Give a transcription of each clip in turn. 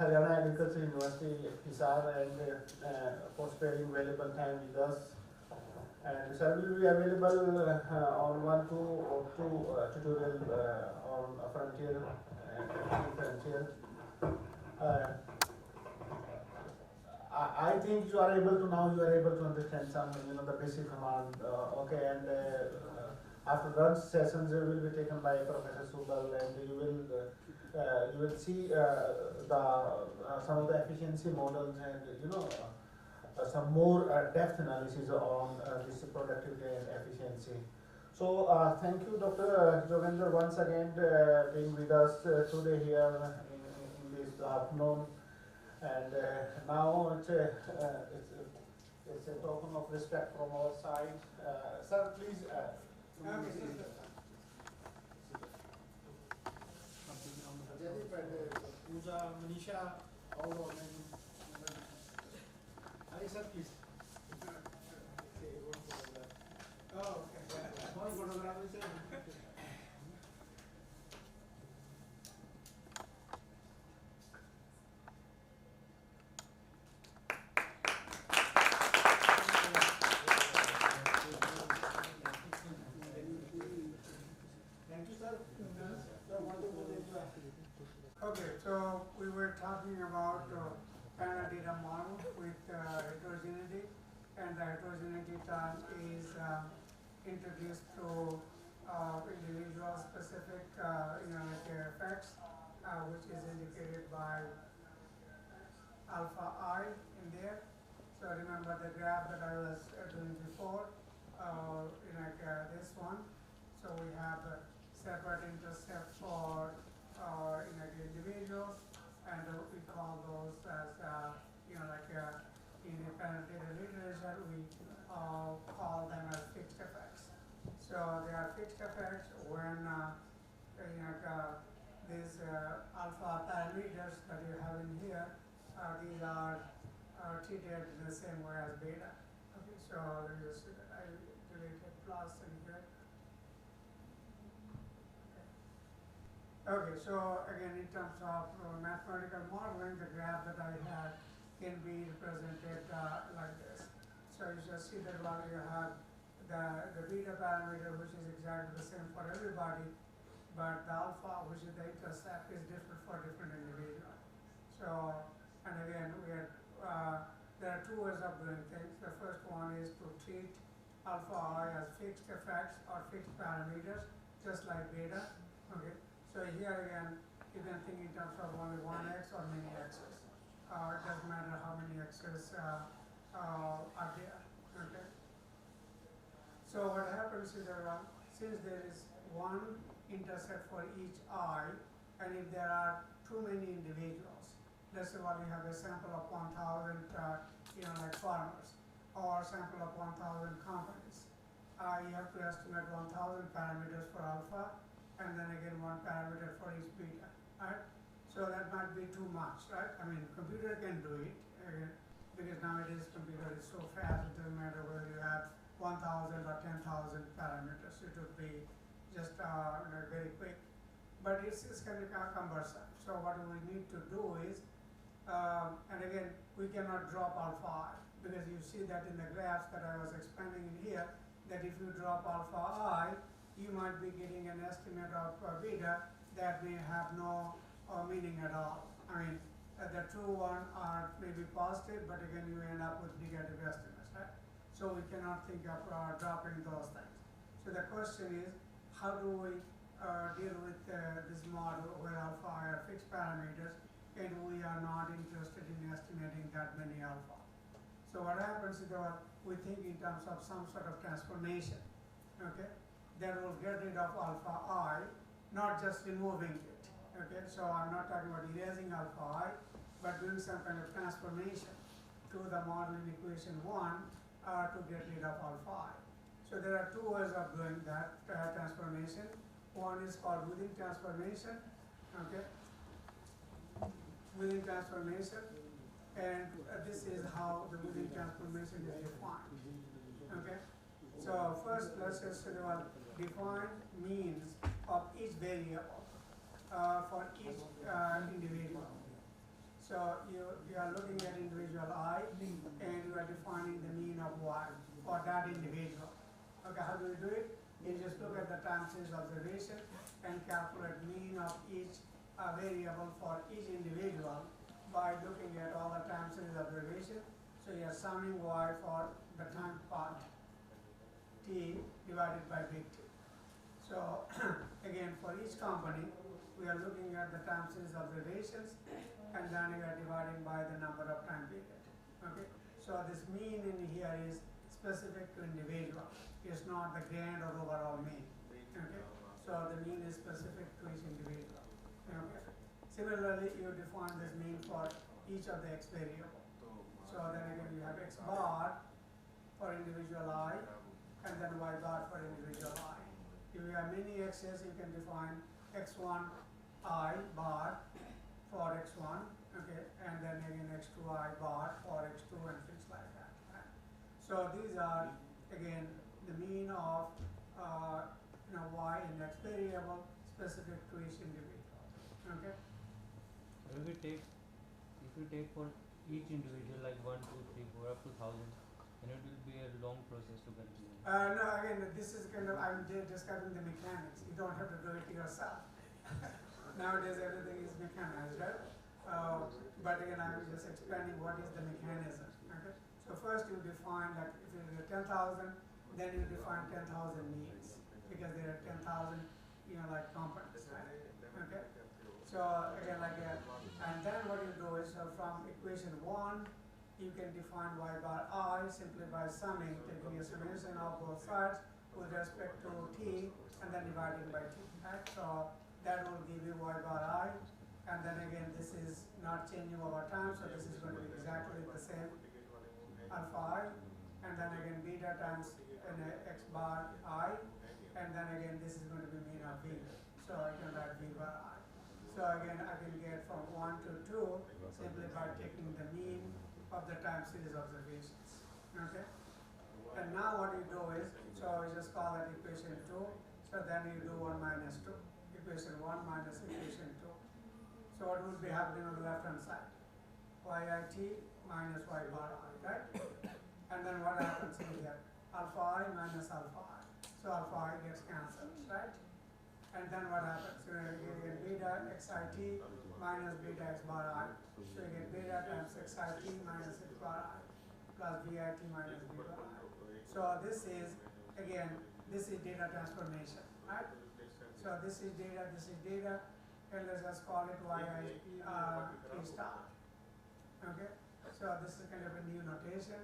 Haryana Agriculture University, Hisar, and for sparing valuable time with us. And sir will be available on 1, 2, or 2 tutorial on frontier and frontier. Uh, I think you are able to now. You are able to understand some, the basic command. Okay, and after lunch sessions will be taken by Professor Subal, and you will see the some of the efficiency models, and some more depth analysis on this productivity and efficiency. So thank you, Dr. Jogendra, once again being with us today here in this afternoon. And now it's a token of respect from our side. Sir, please. Jadip and Pooja, Manisha, all of them. Ali sir, please. Oh, okay. One photograph is Okay, so we were talking about panel data model with heterogeneity, and the heterogeneity term is introduced to individual specific effects, which is indicated by alpha I in there. So remember the graph that I was doing before, this one. So we have a separate intercept for individuals, and we call those as in independent data literature we call them as fixed effects. So they are fixed effects when these alpha parameters that you have in here, these are treated in the same way as beta. Okay, so let me just I deleted plus in here. Okay, so again, in terms of mathematical modeling, the graph that I had can be represented like this. So you just see that while you have the beta parameter, which is exactly the same for everybody, but the alpha, which is the intercept, is different for different individuals. So, and again, there are two ways of doing things. The first one is to treat alpha I as fixed effects or fixed parameters, just like beta. Okay. So here again, you can think in terms of only one x or many x's. It doesn't matter how many x's are there. Okay. So what happens is that since there is one intercept for each I, and if there are too many individuals, let's say while you have a sample of 1,000, like farmers, or sample of 1,000 companies, you have to estimate 1,000 parameters for alpha, and then again one parameter for each beta, right? So that might be too much, right? I mean, computer can do it, because nowadays computer is so fast, it doesn't matter whether you have 1,000 or 10,000 parameters, it would be just very quick. But it's kind of cumbersome. So what we need to do is, and again, we cannot drop alpha I, because you see that in the graphs that I was expanding in here, that if you drop alpha I, you might be getting an estimate of beta that may have no meaning at all. I mean, the true one are maybe positive, but again, you end up with negative estimates, right? So we cannot think of dropping those things. So the question is, how do we deal with this model where alpha I are fixed parameters, and we are not interested in estimating that many alpha? So what happens is that we think in terms of some sort of transformation, okay? That will get rid of alpha I, not just removing it. Okay, so I'm not talking about erasing alpha I, but doing some kind of transformation to the modeling equation 1 to get rid of alpha I. So there are two ways of doing that transformation. One is called within transformation. Okay, within transformation, and this is how the within transformation is defined. Okay. So first, let's just define means of each variable for each individual. So you are looking at individual I, and you are defining the mean of Y for that individual. Okay, how do you do it? You just look at the time series observation and calculate mean of each variable for each individual by looking at all the time series observation. So you are summing Y for the time part T divided by big T. So again, for each company, we are looking at the time series observations, and then we are dividing by the number of time period. Okay. So this mean in here is specific to individual. It's not the grand or overall mean. Okay. So the mean is specific to each individual. Okay. Similarly, you define this mean for each of the x variable. So then again, you have x bar for individual I, and then y bar for individual I. If you have many x's, you can define x1 I bar for x1, okay, and then again x2 I bar for x2 and things like that. Right? So these are again the mean of y in x variable specific to each individual. Okay. If you take for each individual like 1, 2, 3, 4 up to 1,000, then it will be a long process to calculate. No, again, this is kind of, I'm describing the mechanics. You don't have to do it yourself. Nowadays, everything is mechanized, right? But again, I'm just explaining what is the mechanism. Okay? So first you define, like if it is 10,000, then you define 10,000 means, because there are 10,000, like components, right? Okay? So again, like that. And then what you do is, so from equation 1, you can define y bar I simply by summing, taking a summation of both sides with respect to t, and then dividing by t. Right? So that will give you y bar I, and then again this is not changing over time, so this is going to be exactly the same alpha I, and then again beta times x bar I, and then again this is going to be mean of v. So I can write v bar I. So again I can get from 1 to 2 simply by taking the mean of the time series observations. Okay? And now what you do is, so we just call that equation 2, so then you do 1 minus 2. Equation 1 minus equation 2. So what will be happening on the left hand side? yit minus y bar I, right? And then what happens in here? Alpha I minus alpha I. So alpha I gets cancelled, right? And then what happens? So you get beta xit minus beta x bar I. So you get beta times xit minus x bar I plus vit minus v bar I. So this is, again, this is data transformation, right? So this is data, and let's just call it yit star. Okay? So this is kind of a new notation,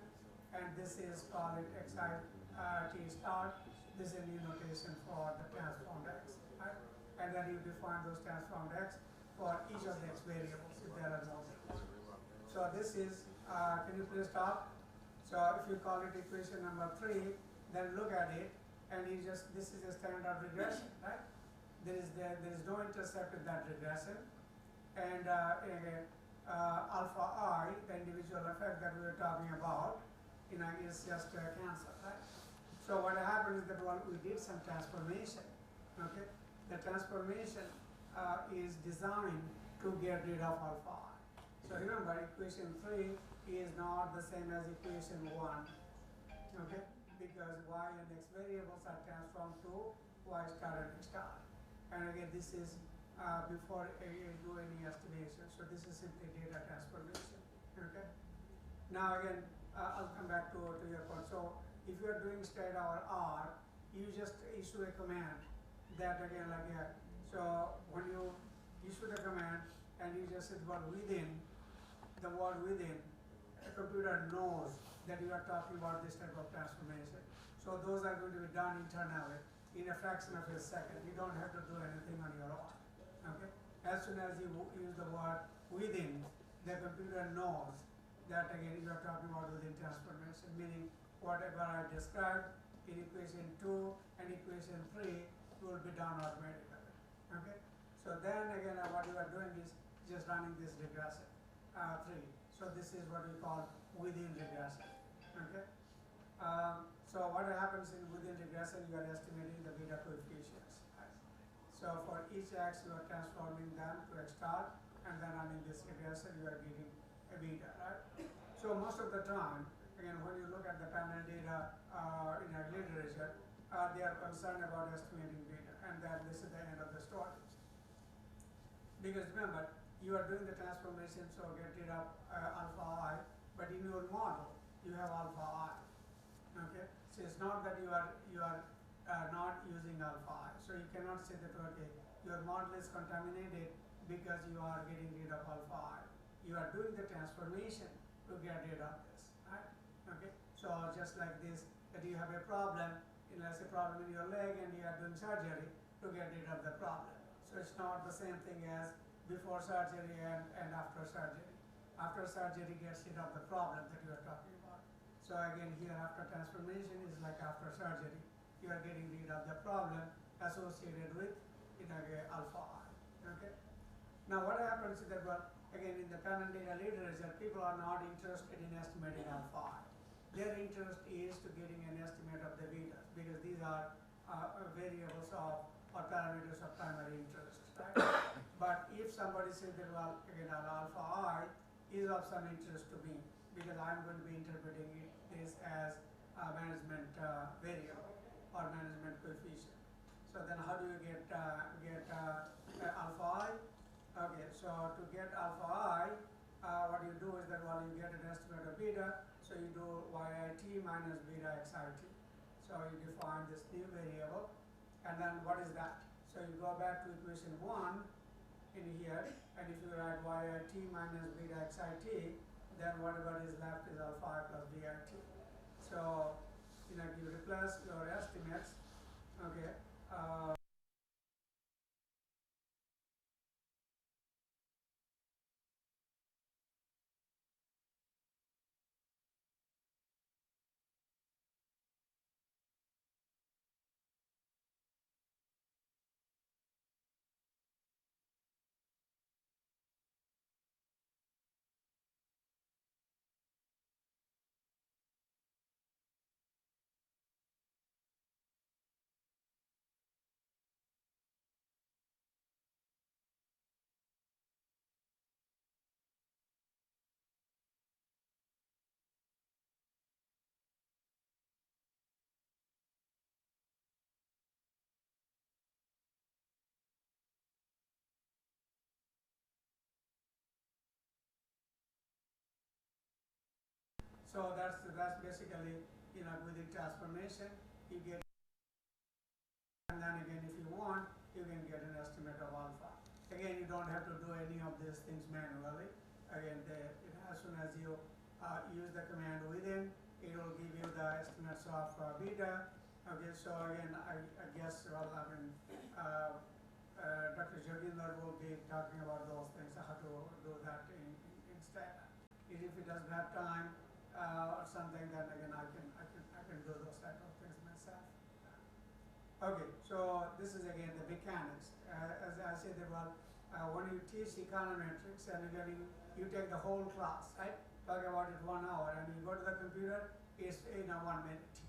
and this is called it xit star. This is a new notation for the transformed x, right? And then you define those transformed x for each of the x variables if there are no. So this is, can you please stop? So if you call it equation number 3, then look at it, and you just, this is a standard regression, right? There is no intercept in that regression, and alpha I, the individual effect that we were talking about, is just cancelled, right? So what happened is that we did some transformation. Okay, the transformation is designed to get rid of alpha I. So remember, equation 3 is not the same as equation 1. Okay, because y and x variables are transformed to y star and x star. And again, this is before you do any estimation. So this is simply data transformation. Okay. Now again, I'll come back to your point. So if you are doing state or R, you just issue a command that again like that. So when you issue the command and you just say the word within, the computer knows that you are talking about this type of transformation. So those are going to be done internally in a fraction of a second. You don't have to do anything on your own. Okay? As soon as you use the word within, the computer knows that again you are talking about within transformation, meaning whatever I described in equation 2 and equation 3 will be done automatically. Okay? So then again what you are doing is just running this regression 3. So this is what we call within regression. Okay? So what happens in within regression, you are estimating the beta coefficients. So for each x you are transforming them to x star, and then running this regression you are getting beta, right? So most of the time, again, when you look at the panel data in our literature, they are concerned about estimating beta, and then this is the end of the story. Because remember, you are doing the transformation, so get rid of alpha I, but in your model, you have alpha I. Okay, so it's not that you are not using alpha I. So you cannot say that okay, your model is contaminated because you are getting rid of alpha I. You are doing the transformation to get rid of this, right? Okay, so just like this, that you have a problem, let's say problem in your leg, and you are doing surgery to get rid of the problem. So it's not the same thing as before surgery and after surgery. After surgery gets rid of the problem that you are talking about. So again, here after transformation is like after surgery. You are getting rid of the problem associated with alpha I. Okay. Now what happens is that, well, again in the panel data literature, people are not interested in estimating alpha I. Their interest is to getting an estimate of the betas, because these are variables of or parameters of primary interest, right? But if somebody says that, well, again, alpha I is of some interest to me, because I'm going to be interpreting this as a management variable or management coefficient. So then how do you get alpha I? Okay, so to get alpha I, what you do is that, well, you get an estimate of beta, so you do yit minus beta xit. So you define this new variable, and then what is that? So you go back to equation 1 in here, and if you write yit minus beta xit, then whatever is left is alpha I plus dit. So you replace your estimates, okay. So that's basically with the transformation you get, and then again if you want you can get an estimate of alpha. Again, you don't have to do any of these things manually. Again, as soon as you use the command within, it will give you the estimates of beta. Okay, so again, I guess, well, I mean, Dr. Joginder will be talking about those things, how to do that instead. If he doesn't have time or something, then again I can do those type of things myself. Okay, so this is again the mechanics. As I said, well, when you teach econometrics, and again you take the whole class, right? Talk about it 1 hour, and you go to the computer, it's in 1 minute.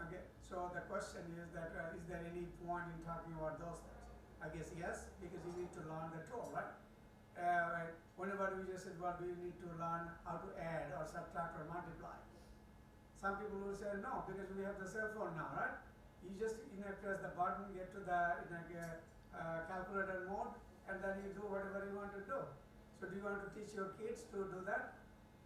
Okay, so the question is that is there any point in talking about those things? I guess yes, because you need to learn the tool, right? Whenever we just said, well, do you need to learn how to add or subtract or multiply? Some people will say no, because we have the cell phone now, right? You just press the button, get to the calculator mode, and then you do whatever you want to do. So do you want to teach your kids to do that?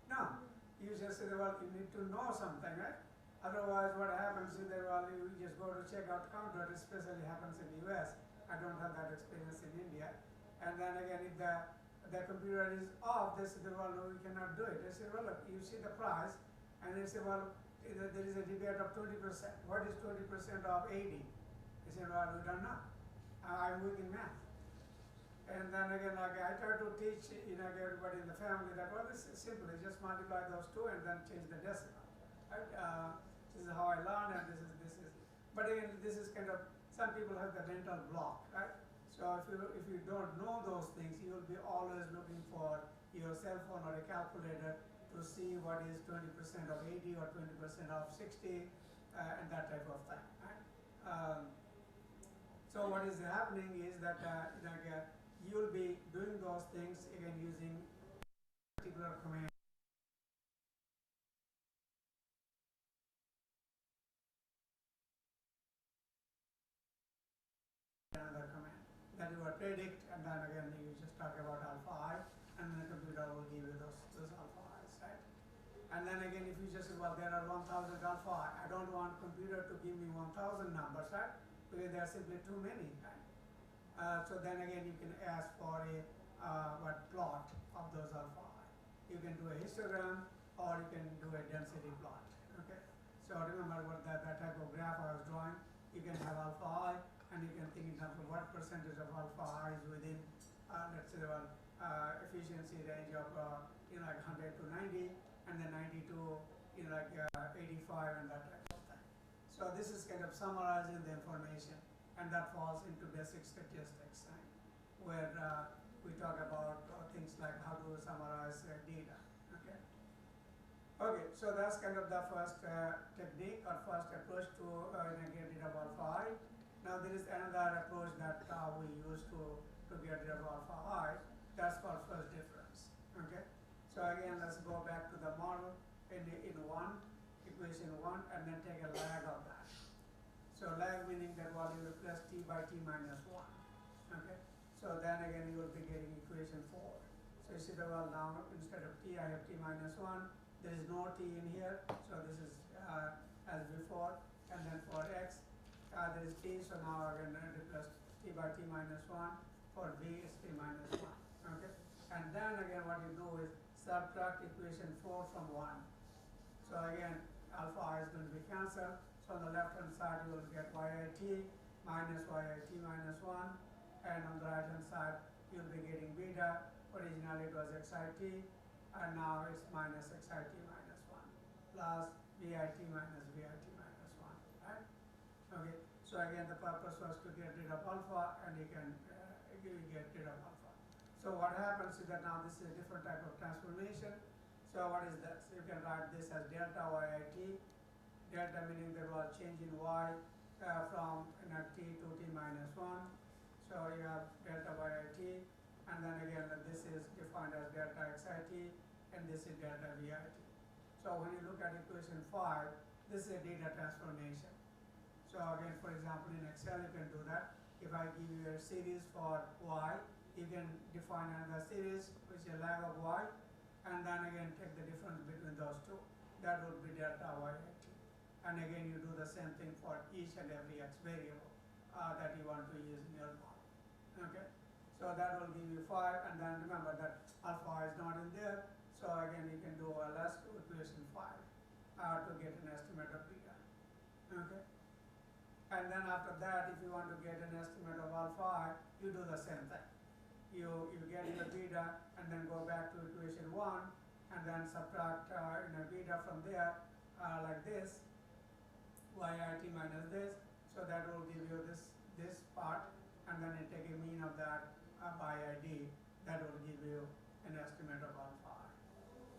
No. You just say, well, you need to know something, right? Otherwise, what happens is that, well, you just go to checkout counter, especially happens in the US. I don't have that experience in India. And then again, if the computer is off, they say, well, no, we cannot do it. They say, well, look, you see the price, and they say, well, there is a debate of 20%. What is 20% of 80? They say, well, we don't know. I'm weak in math. And then again, like I try to teach everybody in the family that, well, this is simple. You just multiply those two and then change the decimal. Right? This is how I learn, and this is. But again, this is kind of, some people have the mental block, right? So if you don't know those things, you will be always looking for your cell phone or a calculator to see what is 20% of 80 or 20% of 60 and that type of thing. Right? So what is happening is that you will be doing those things again using particular command. predict, and then again you just talk about alpha I, and then the computer will give you those alpha I's, right? And then again, if you just say, well, there are 1,000 alpha I don't want computer to give me 1,000 numbers, right? Because there are simply too many, right? So then again, you can ask for a plot of those alpha I. You can do a histogram, or you can do a density plot, okay? So remember what that type of graph I was drawing. You can have alpha I, and you can think in terms of what percentage of alpha I is within, let's say, efficiency range of like 100 to 90, and then 90 to 85, and that type of thing. So this is kind of summarizing the information, and that falls into basic statistics, right? Where we talk about things like how to summarize data. Okay. Okay, so that's kind of the first technique or first approach to get rid of alpha I. Now there is another approach that we use to get rid of alpha I. That's called first difference. Okay. So again, let's go back to the model in equation 1, and then take a lag of that. So lag meaning that you replace t by t minus 1. Okay. So then again, you will be getting equation 4. So you see that, well, now instead of t, I have t minus 1. There is no t in here, so this is as before. And then for x, there is t, so now again replace t by t minus 1. For v, is t minus 1. Okay. And then again, what you do is subtract equation 4 from 1. So again, alpha I is going to be cancelled. So on the left hand side, you will get yit minus yit minus 1. And on the right hand side, you'll be getting beta. Originally it was xit, and now it's minus xit minus 1 plus vit minus 1, right? Okay, so again, the purpose was to get rid of alpha, and you can get rid of alpha. So what happens is that now this is a different type of transformation. So what is that? So you can write this as delta yit, delta meaning there was change in y from t to t minus 1. So you have delta yit, and then again this is defined as delta xit, and this is delta vit. So when you look at equation 5, this is a data transformation. So again, for example, in Excel you can do that. If I give you a series for y, you can define another series which is a lag of y, and then again take the difference between those two. That would be delta yit. And again, you do the same thing for each and every x variable that you want to use in your model. Okay, so that will give you 5, and then remember that alpha is not in there. So again, you can do LS to equation 5 to get an estimate of beta. Okay, and then after that, if you want to get an estimate of alpha I, you do the same thing. You get your beta, and then go back to equation 1, and then subtract beta from there like this, yit minus this. So that will give you this part, and then you take a mean of that by id. That will give you an estimate of alpha I.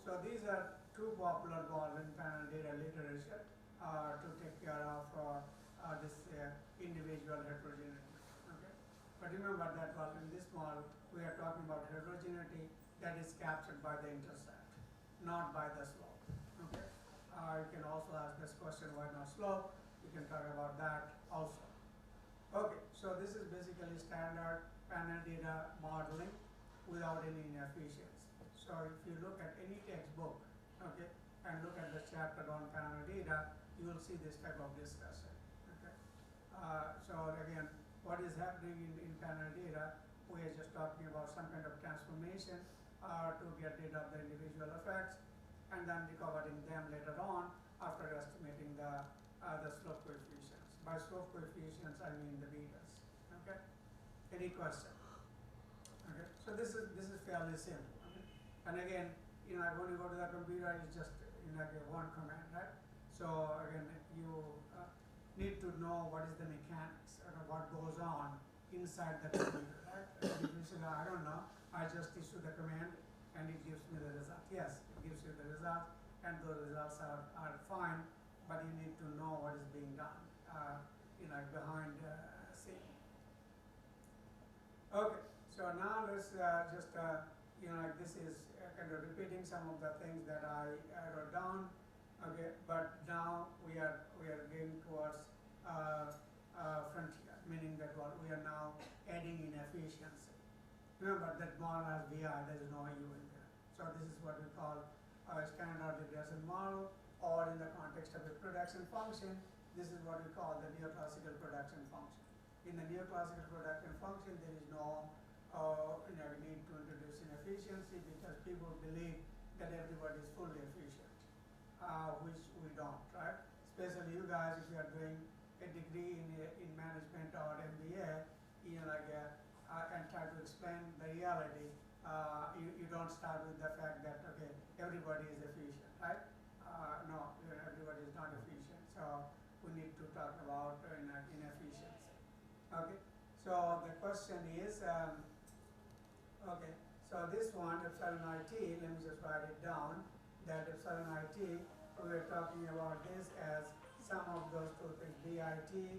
So these are two popular goals in panel data literature to take care of this individual heterogeneity. Okay? But remember that in this model, we are talking about heterogeneity that is captured by the intercept, not by the slope. Okay? You can also ask this question, why not slope? We can talk about that also. Okay, so this is basically standard panel data modeling without any inefficiency. So if you look at any textbook, okay, and look at the chapter on panel data, you will see this type of discussion. Okay, so again, what is happening in panel data? We are just talking about some kind of transformation to get rid of the individual effects, and then recovering them later on after estimating the slope coefficients. By slope coefficients, I mean the betas. Okay. Any question? Okay. So this is fairly simple. Okay? And again, when you go to the computer, it's just one command, right? So again, you need to know what is the mechanics, what goes on inside the computer, right? If you say, I don't know, I just issue the command and it gives me the result. Yes, it gives you the result, and those results are fine, but you need to know what is being done, behind the scene. Okay, so now let's just, this is kind of repeating some of the things that I wrote down. Okay, but now we are going towards frontier, meaning that we are now adding inefficiency. Remember that model has VI, there is no U in there. So this is what we call a standard regression model, or in the context of a production function, this is what we call the neoclassical production function. In the neoclassical production function, there is no need to introduce inefficiency because people believe that everybody is fully efficient, which we don't, right? Especially you guys, if you are doing a degree in management or MBA, and try to explain the reality, you don't start with the fact that, okay, everybody is efficient, right? No, everybody is not efficient. So we need to talk about inefficiency. Okay, so the question is, okay, so this one, epsilon IT, let me just write it down, that epsilon IT, we are talking about this as sum of those two things, BIT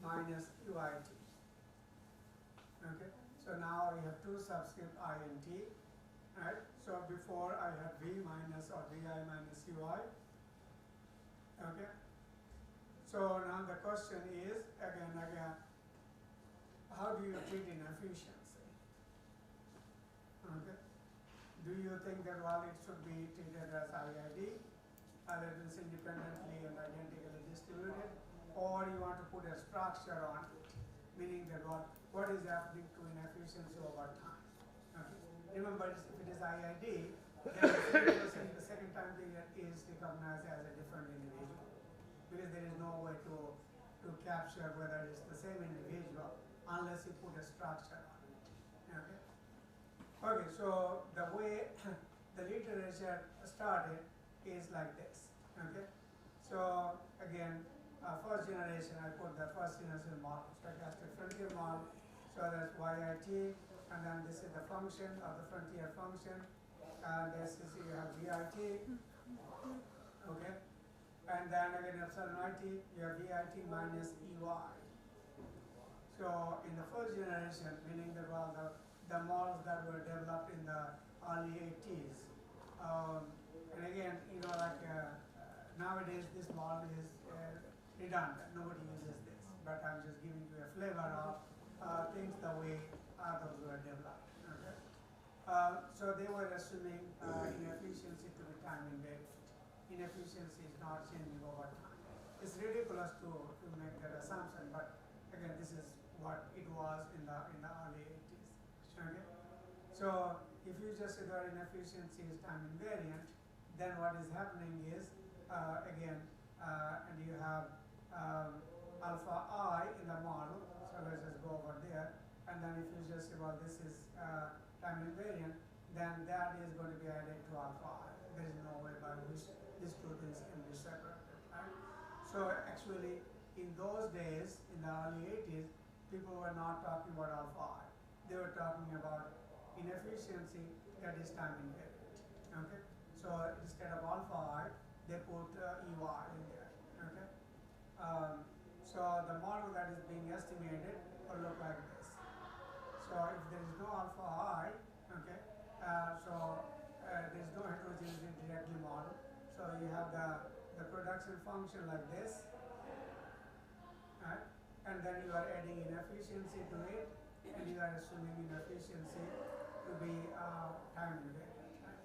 minus UIT. Okay, so now we have two subscript INT, right? So before I had V minus or VI minus UI. Okay, so now the question is, again, how do you treat inefficiency? Okay, do you think that, well, it should be treated as IID, that is independently and identically distributed, or you want to put a structure on it, meaning that what is happening to inefficiency over time? Okay. Remember, if it is IID, then the second time period is recognized as a different individual, because there is no way to capture whether it's the same individual unless you put a structure on it. Okay. Okay, so the way the literature started is like this. Okay, so again, first generation, I put the first generation model, stochastic frontier model. So that's YIT, and then this is the function of the frontier function, and this is, you have VIT. Okay, and then again epsilon IT, you have VIT minus EY. So in the first generation, meaning that the models that were developed in the early 80s, and again, nowadays this model is redundant. Nobody uses this, but I'm just giving you a flavor of things the way others were developed. Okay? So they were assuming inefficiency to be time invariant. Inefficiency is not changing over time. It's ridiculous to make that assumption, but again, this is what it was in the early 80s. Okay? So if you just say that inefficiency is time invariant, then what is happening is, and you have alpha I in the model, so let's just go over there, and then if you just say, well, this is time invariant, then that is going to be added to alpha I. There is no way by which these two things can be separated. Right? So actually, in those days, in the early 80s, people were not talking about alpha I. They were talking about inefficiency that is time invariant. Okay? So instead of alpha I, they put EY in there. Okay? So the model that is being estimated will look like this. So if there is no alpha I, okay, there is no heterogeneity directly model. So you have the production function like this, right? And then you are adding inefficiency to it, and you are assuming inefficiency to be time invariant. Right?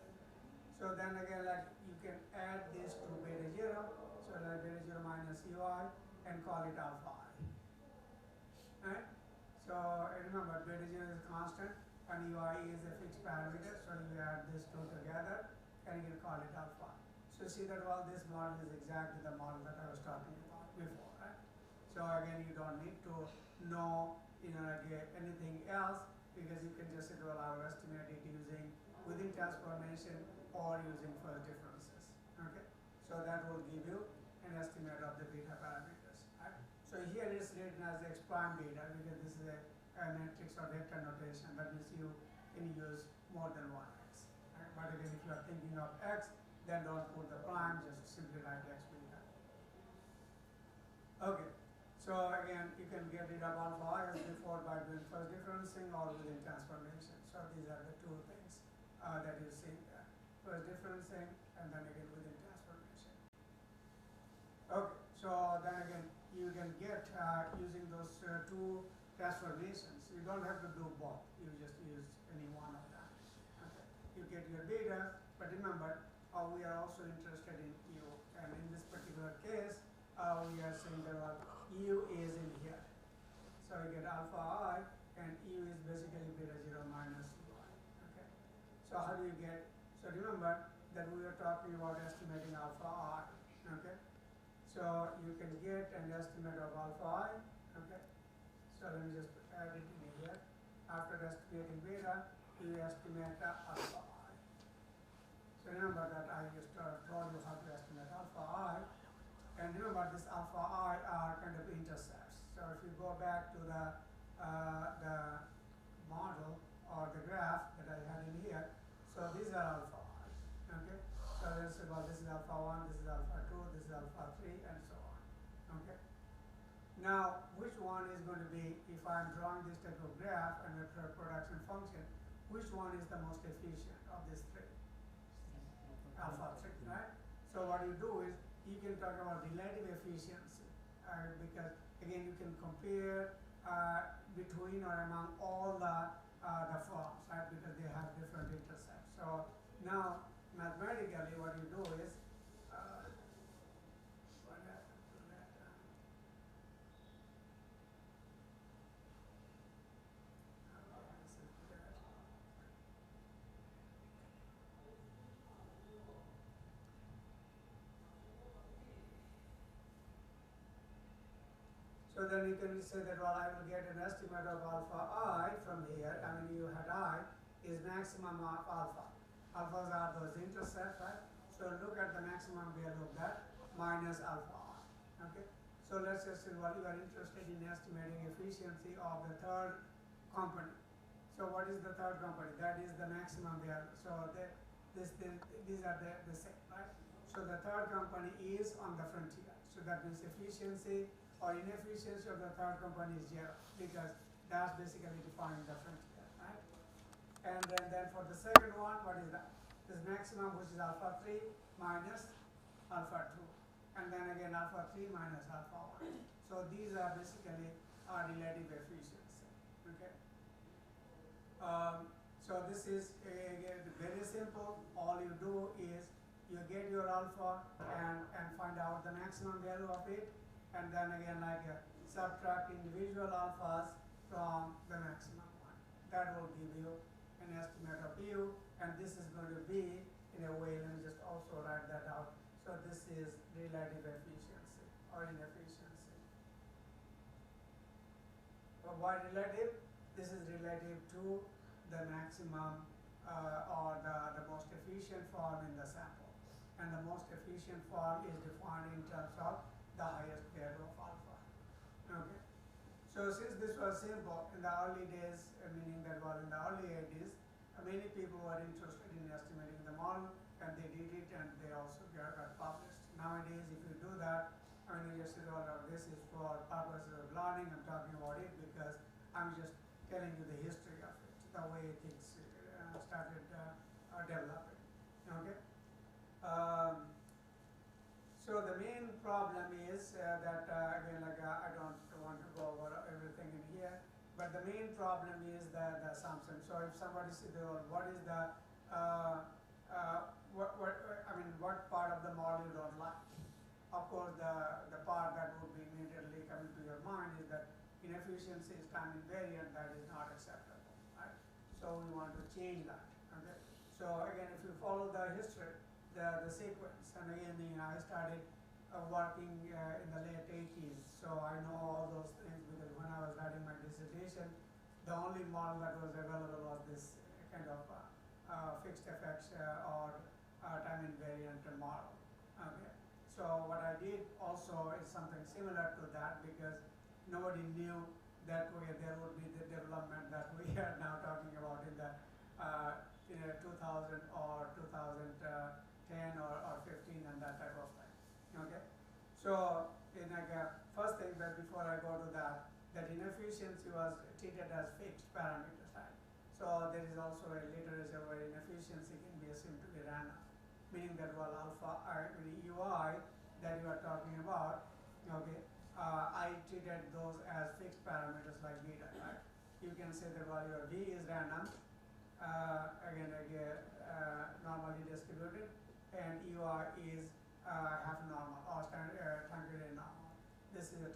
So then again, you can add this to beta 0, so like beta 0 minus UI, and call it alpha I. Right? So remember, beta 0 is constant, and UI is a fixed parameter, so you add these two together, and you can call it alpha. So see that this model is exactly the model that I was talking about before, right? So again, you don't need to know, anything else, because you can just say, well, I will estimate it using within transformation or using first differences. Okay, so that will give you an estimate of the beta parameters. Right? So here it's written as x prime beta because this is a matrix or vector notation. That means you can use more than one x. Right? But again, if you are thinking of x, then don't put the prime, just simply write x beta. Okay. So again, you can get rid of alpha I as before by doing first differencing or within transformation. So these are the two things that you see there. First differencing and then again within transformation. Okay, so then again, you can get using those two transformations. You don't have to do both. You just use any your beta, but remember, we are also interested in U, and in this particular case, we are saying that U is in here. So you get alpha I, and U is basically beta 0 minus Ui. Okay. So how do you get? So remember that we are talking about estimating alpha I. Okay. So you can get an estimate of alpha I. Okay. So let me just add it in here. After estimating beta, you estimate alpha I. So remember that I just told you how to estimate alpha I. And remember, this alpha I are kind of intercepts. So if you go back to the model or the graph that I had in here, so these are alpha I. Okay. So let's say, well, this is alpha 1, this is alpha 2, this is alpha 3, and so on. Okay. Now, which one is going to be, if I'm drawing this type of graph and a production function, which one is the most efficient of these three? Alpha 3, right? So what you do is, you can talk about relative efficiency, because again, you can compare between or among all the forms, right? Because they have different intercepts. So now, mathematically, what you do is, what happened to that? This is good. So then you can say that, well, I will get an estimate of alpha I from here. I mean, you had I is maximum of alpha. Alphas are those intercepts, right? So look at the maximum value of that minus alpha I. Okay. So let's just say, well, you are interested in estimating efficiency of the third component. So what is the third component? That is the maximum value. So these are the same, right? So the third component is on the frontier. So that means efficiency or inefficiency of the third component is 0, because that's basically defining the frontier, right? And then for the second one, what is that? This maximum, which is alpha 3 minus alpha 2. And then again alpha 3 minus alpha 1. So these are basically our relative efficiency. Okay. So this is again very simple. All you do is you get your alpha and find out the maximum value of it, and then again subtract individual alphas from the maximum one. That will give you an estimate of U, and this is going to be, in a way, let me just also write that out. So this is relative efficiency or inefficiency. But why relative? This is relative to the maximum or the most efficient form in the sample. And the most efficient form is defined in terms of the highest value of alpha. Okay. So since this was simple in the early days, meaning that in the early 80s, many people were interested in estimating the model, and they did it, and they also got published. Nowadays, if you do that, I mean, you just say, oh, this is for purposes of learning. I'm talking about it because I'm just telling you the history of it, the way things started developing. Okay. So the main problem is that again, I don't want to go over everything in here, but the main problem is the assumption. So if somebody says, well, what is the what part of the model you don't like? Of course, the part that would be immediately coming to your mind is that inefficiency is time invariant. That is not acceptable, right? So we want to change that. Okay. So again, if you follow the history, the sequence, and again, I started working in the late 80s, so I know all those things because when I was writing my dissertation, the only model that was available was this kind of fixed effects or time invariant model. Okay. So what I did also is something similar to that, because nobody knew that there would be the development that we are now talking about in the 2000 or 2010 or 15 and that type of thing. Okay. So first thing, that before I go to that inefficiency was treated as fixed parameters, right? So there is also a literature where inefficiency can be assumed to be random, meaning that alpha UI that you are talking about, okay, I treated those as fixed parameters like beta, right? You can say that your V is random,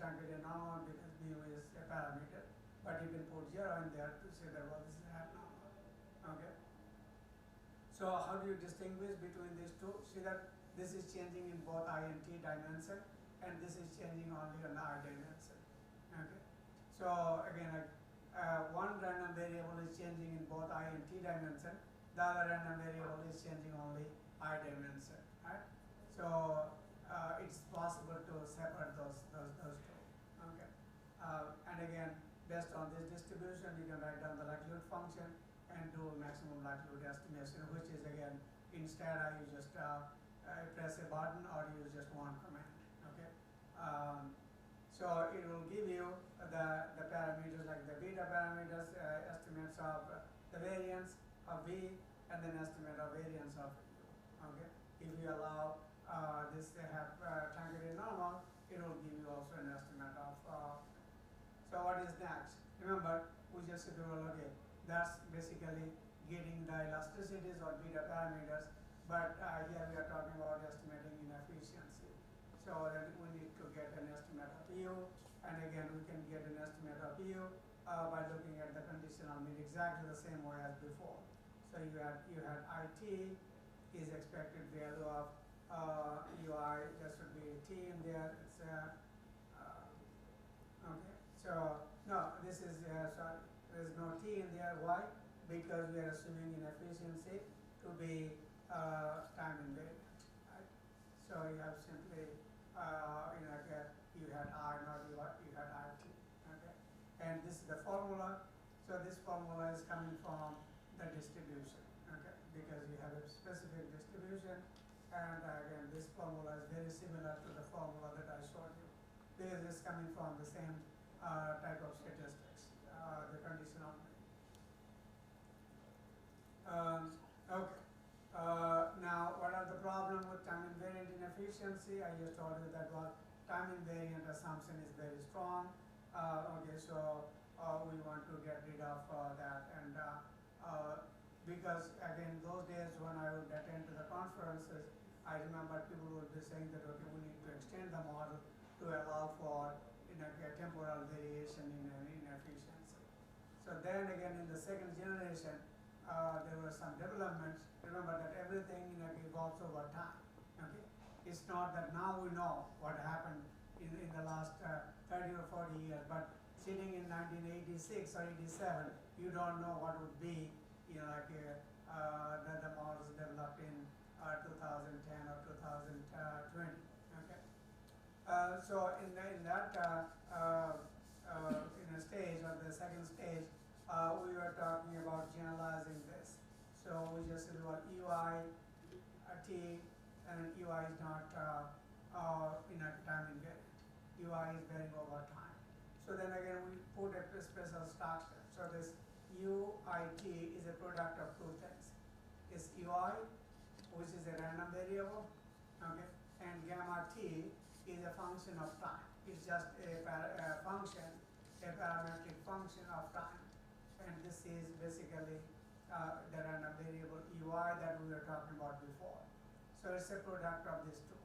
truncated normal because mu is a parameter, but you can put 0 in there to say that, well, this is abnormal. Okay. So how do you distinguish between these two? See that this is changing in both I and T dimension, and this is changing only on the I dimension. Okay. So again, one random variable is changing in both I and T dimension. The other random variable is changing only I dimension. Right. So it's possible to separate those two. Okay. And again, based on this distribution, you can write down the likelihood function and do maximum likelihood estimation, which is again, instead you just press a button or use just one command. Okay. So it will give you the parameters like the beta parameters, estimates of the variance of V, and then estimate of variance of U. Okay. If you allow this to have truncated normal, it will give you also an estimate of. So what is next? Remember, we just said, well, okay, that's basically getting the elasticities or beta parameters, but here we are talking about estimating inefficiency. So then we need to get an estimate of U, and again we can get an estimate of U by looking at the conditional mean exactly the same way as before. So you had IT is expected value of UI, there should be T in there. It's okay. So no, this is sorry. There is no T in there. Why? Because we are assuming inefficiency to be time invariant. Right? So you have simply you had I, not you had IT. Okay, and this is the formula. So this formula is coming from the distribution. Okay, because you have a specific distribution, and again this formula is very similar to the formula that I showed you, because it's coming from the same type of statistics, the conditional mean. Okay. Now, what are the problem with time invariant inefficiency? I just told you that time invariant assumption is very strong. Okay, so we want to get rid of that, and because again, those days when I would attend to the conferences, I remember people would be saying that, okay, we need to extend the model to allow for a temporal variation in inefficiency. So then again, in the second generation, there were some developments. Remember that everything evolves over time. Okay, it's not that now we know what happened in the last 30 or 40 years, but sitting in 1986 or 87, you don't know what would be, the models developed in 2010 or 2020. Okay. So in that in a stage, or the second stage, we were talking about generalizing this. So we just said, well, UI T, and UI is not time invariant. UI is varying over time. So then again, we put a special structure. So this UIT is a product of two things. It's UI, which is a random variable, okay, and gamma T is a function of time. It's just a function, a parametric function of time. And this is basically the random variable UI that we were talking about before. So it's a product of these two.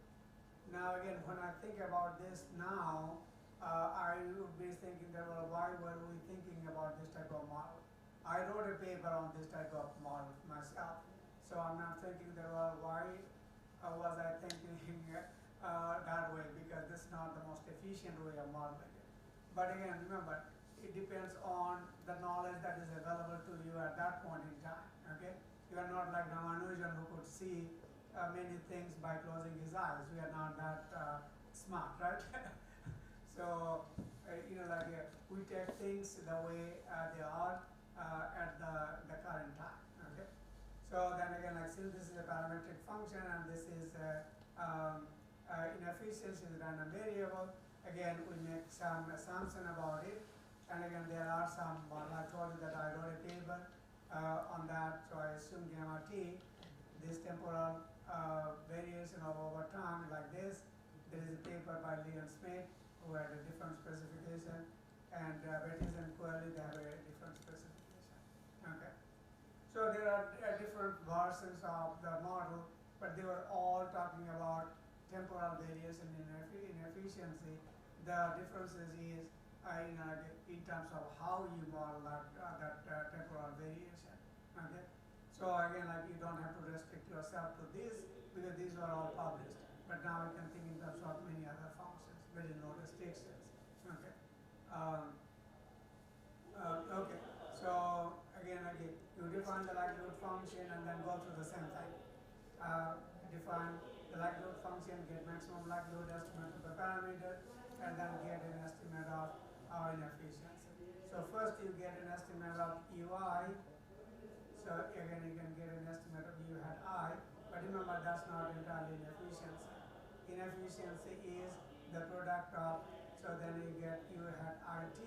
Now again, when I think about this now, I would be thinking that, well, why were we thinking about this type of model? I wrote a paper on this type of model myself. So I'm not thinking that, well, why was I thinking that way? Because this is not the most efficient way of modeling it. But again, remember, it depends on the knowledge that is available to you at that point in time. Okay, you are not like Ramanujan who could see many things by closing his eyes. We are not that smart, right? So we take things the way they are at the current time. Okay. So then again, like since this is a parametric function and this is inefficiency is a random variable, again we make some assumption about it. And again, there are some, I told you that I wrote a paper on that, so I assume gamma T, this temporal variation of over time like this. There is a paper by Lee and Smith who had a different specification, and Betis and Coeli, they have a different specification. Okay. So there are different versions of the model, but they were all talking about temporal variation in inefficiency the differences is in terms of how you model that temporal variation. Okay, so again, like you don't have to restrict yourself to this because these are all published. But now you can think in terms of many other functions. There is no restrictions. Okay. Okay. So again, you define the likelihood function and then go through the same thing. Define the likelihood function, get maximum likelihood estimate of the parameter, and then get an estimate of inefficiency. So first you get an estimate of UI. So again, you can get an estimate of U hat I, but remember that's not entirely inefficiency. Inefficiency is the product of, so then you get U hat IT,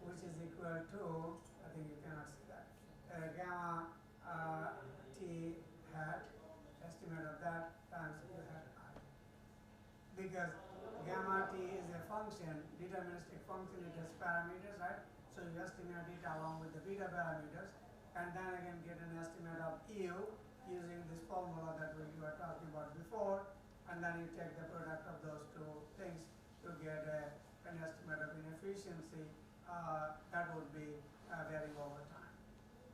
which is equal to, I think you cannot see that, gamma T hat, estimate of that times U hat I. Because gamma T is a function, deterministic function, it has parameters, right? So you estimate it along with the beta parameters, and then again get an estimate of U using this formula that we were talking about before, and then you take the product of those two things to get an estimate of inefficiency. That would be varying over time.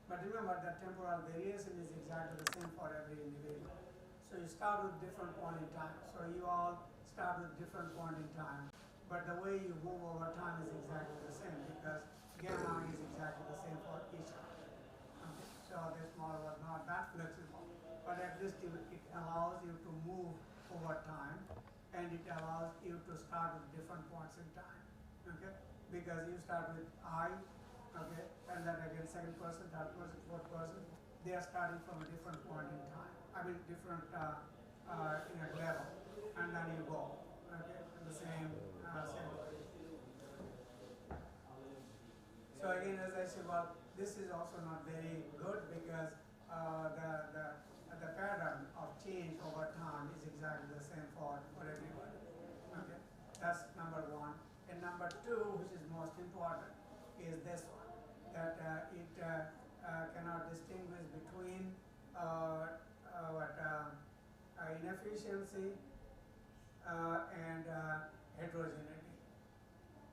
But remember that temporal variation is exactly the same for every individual. So you start with different point in time. So you all start with different point in time, but the way you move over time is exactly the same because gamma is exactly the same for each one. Okay. So this model was not that flexible, but at least it allows you to move over time, and it allows you to start with different points in time. Okay, because you start with I, okay, and then again second person, third person, fourth person, they are starting from a different point in time. I mean different level, and then you go, okay, in the same way. So again, as I said, well, this is also not very good because the pattern of change over time is exactly the same for everybody. Okay, that's number one. And number two, which is most important, is this one, that it cannot distinguish between inefficiency and heterogeneity.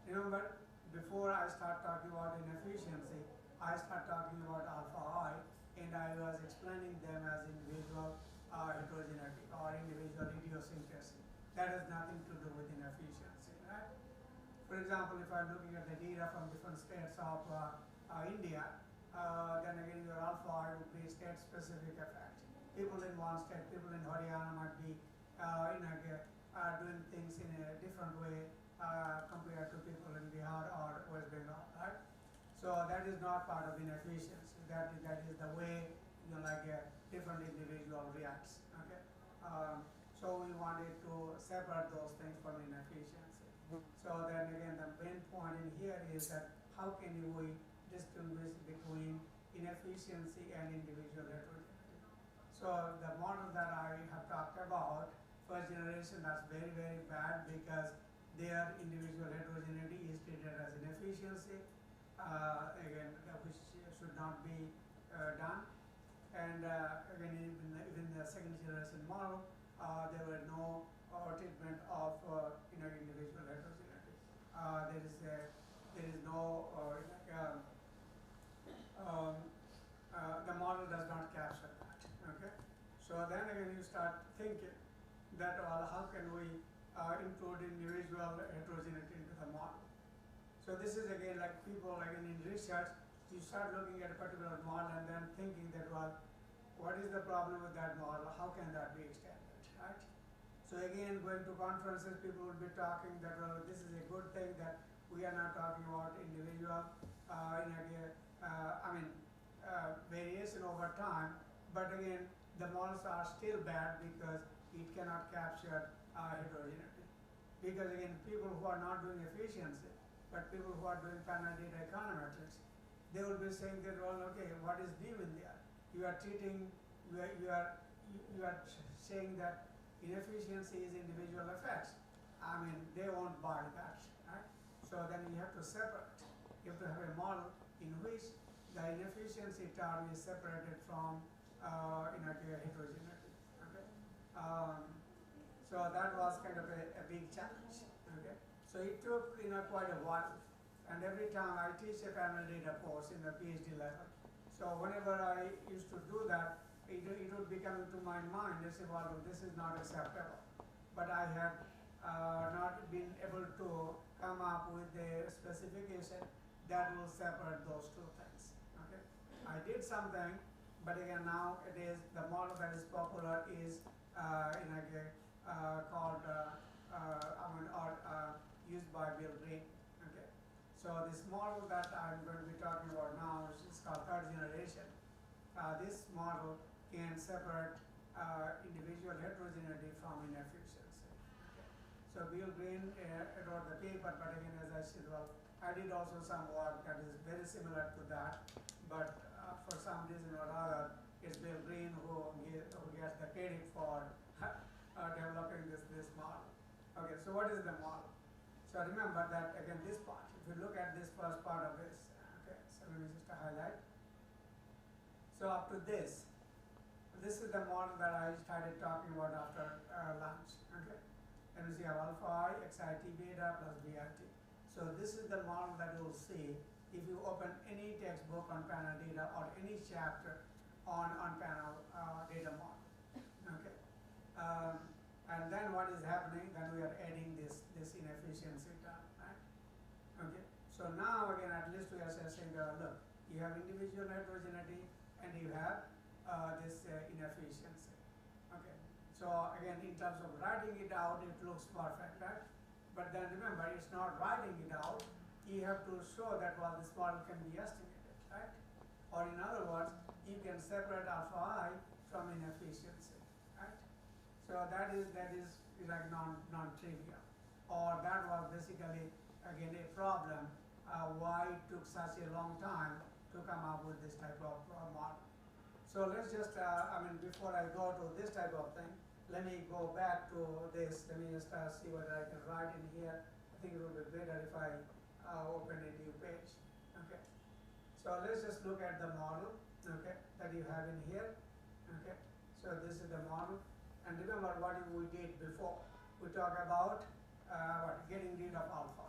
Remember, before I start talking about inefficiency, I start talking about alpha I, and I was explaining them as individual heterogeneity or individual idiosyncrasy. That has nothing to do with inefficiency, right? For example, if I'm looking at the data from different states of India, then again your alpha I would be state-specific effect. People in one state, people in Haryana might be doing things in a different way compared to people in Bihar or West Bengal, right? So that is not part of inefficiency. That is the way different individual reacts. Okay. So we wanted to separate those things from inefficiency. So then again, the main point in here is that how can we distinguish between inefficiency and individual heterogeneity? So the model that I have talked about, first generation, that's very, very bad because their individual heterogeneity is treated as inefficiency, again, which should not be done. And again, even the second generation model, there were no treatment of individual heterogeneity. There is no the model does not capture that. Okay, so then again you start thinking that how can we include individual heterogeneity into the model? So this is again like people in research, you start looking at a particular model and then thinking that what is the problem with that model? How can that be extended, right? So again, going to conferences, people will be talking that this is a good thing that we are not talking about individual, variation over time. But again, the models are still bad because it cannot capture heterogeneity. Because again, people who are not doing efficiency, but people who are doing finite data econometrics, they will be saying that, well, okay, what is new in there? You are treating, you are saying that inefficiency is individual effects. I mean, they won't buy that, right? So then you have to separate. You have to have a model in which the inefficiency term is separated from heterogeneity. Okay. So that was kind of a big challenge. Okay. So it took quite a while, and every time I teach a panel data course in the PhD level. So whenever I used to do that, it would be coming to my mind. I say, well, this is not acceptable. But I had not been able to come up with a specification that will separate those two things. Okay, I did something, but again now it is the model that is popular is called used by Bill Green. Okay, so this model that I'm going to be talking about now is called third generation. This model can separate individual heterogeneity from inefficiency. Okay. So Bill Green wrote the paper, but again, as I said, well, I did also some work that is very similar to that, but for some reason or other, it's Bill Green who gets the credit for developing this model. Okay, so what is the model? So remember that again, this part, if you look at this first part of this, okay, so let me just highlight. So up to this is the model that I started talking about after lunch. Okay, and we have alpha I, xit beta plus bit. So this is the model that you will see if you open any textbook on panel data or any chapter on panel data model. Okay, and then what is happening? Then we are adding this inefficiency term, right? Okay, so now again, at least we are saying, look, you have individual heterogeneity and you have this inefficiency. Okay, so again, in terms of writing it out, it looks perfect, right? But then remember, it's not writing it out. You have to show that well, this model can be estimated, right? Or in other words, you can separate alpha I from inefficiency, right? So that is like non-trivial. Or that was basically again a problem. Why it took such a long time to come up with this type of model. So let's just, before I go to this type of thing, let me go back to this. Let me just see whether I can write in here. I think it would be better if I open a new page. Okay. So let's just look at the model, okay, that you have in here. Okay. So this is the model. And remember what we did before. We talked about getting rid of alpha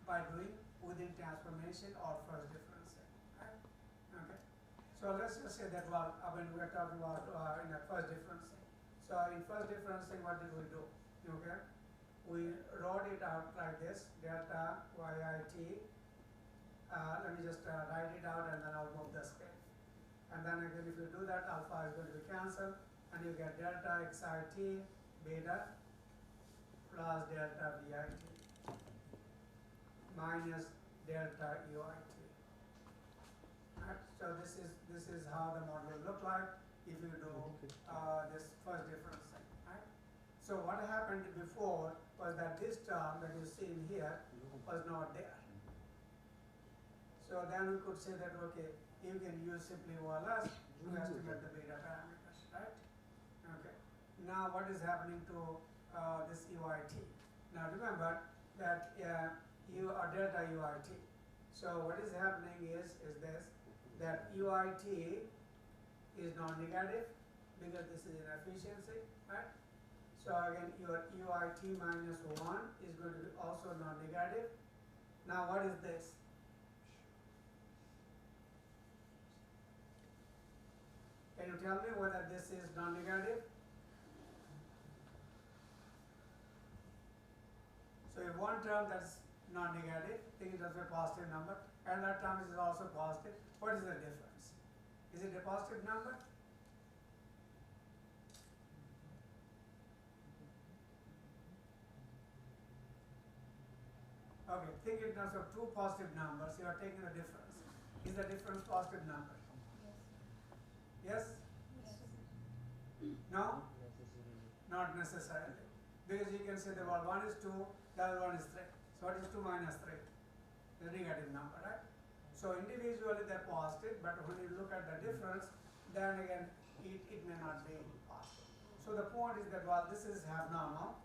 by doing within transformation or first differentiation. Right? Okay. So let's just say that well, when we are talking about in a first differentiation. So in first differentiation, what did we do? Okay, we wrote it out like this: delta yit. Let me just write it out, and then I'll move the scale. And then again, if you do that, alpha is going to be cancelled, and you get delta xit beta plus delta vit minus delta uit. Right? So this is how the model will look like if you do this first difference thing. Right? So what happened before was that this term that you see in here was not there. So then we could say that okay, you can use simply OLS to estimate the beta parameters, right? Okay. Now what is happening to this UIT? Now remember that you are delta UIT. So what is happening is this, that UIT is non-negative because this is inefficiency, right? So again, your UIT minus 1 is going to be also non-negative. Now what is this? Can you tell me whether this is non-negative? So if one term that's non-negative, think it as a positive number, and that term is also positive, what is the difference? Is it a positive number? Okay, think in terms of two positive numbers, you are taking the difference. Is the difference positive number? Yes? Yes. No? Not necessarily. Because you can say that well, one is 2, the other one is 3. So what is 2 minus 3? The negative number, right? So individually they're positive, but when you look at the difference, then again it may not be positive. So the point is that well, this is half normal,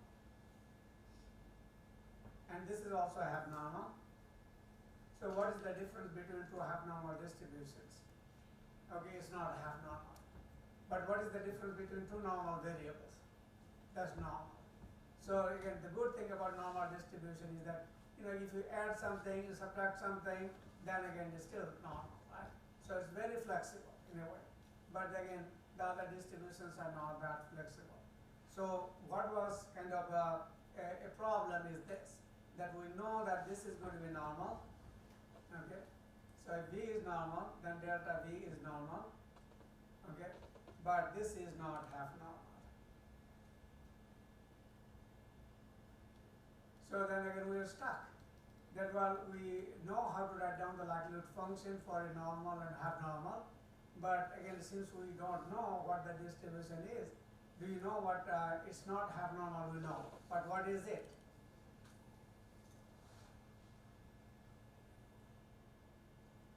and this is also half normal. So what is the difference between two half normal distributions? Okay, it's not half normal. But what is the difference between two normal variables? That's normal. So again, the good thing about normal distribution is that if you add something, you subtract something, then again it's still normal, right? So it's very flexible in a way. But again, the other distributions are not that flexible. So what was kind of a problem is this, that we know that this is going to be normal, okay? So if V is normal, then delta V is normal, okay? But this is not half normal. So then again we are stuck. That while we know how to write down the likelihood function for a normal and half normal, but again since we don't know what the distribution is, do you know what, it's not half normal, we know, but what is it?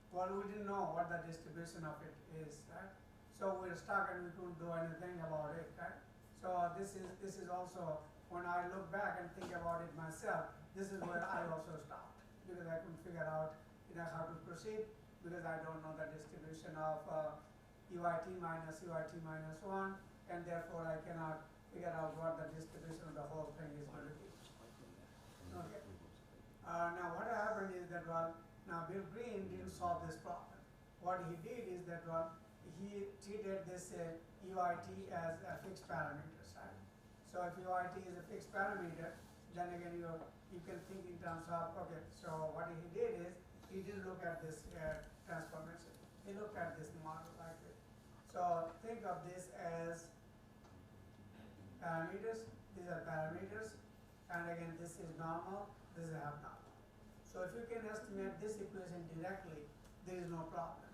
Well, we didn't know what the distribution of it is, right? So we're stuck and we couldn't do anything about it, right? So this is also, when I look back and think about it myself, this is where I also stopped, because I couldn't figure out how to proceed, because I don't know the distribution of UIT minus 1, and therefore I cannot figure out what the distribution of the whole thing is going to be. Okay. Now what happened is that, well, now Bill Green didn't solve this problem. What he did is that, well, he treated this UIT as a fixed parameter, right? So if UIT is a fixed parameter, then again you can think in terms of, okay, so what he did is, he didn't look at this transformation. He looked at this model like this. So think of this as parameters. These are parameters, and again this is normal, this is half normal. So if you can estimate this equation directly, there is no problem.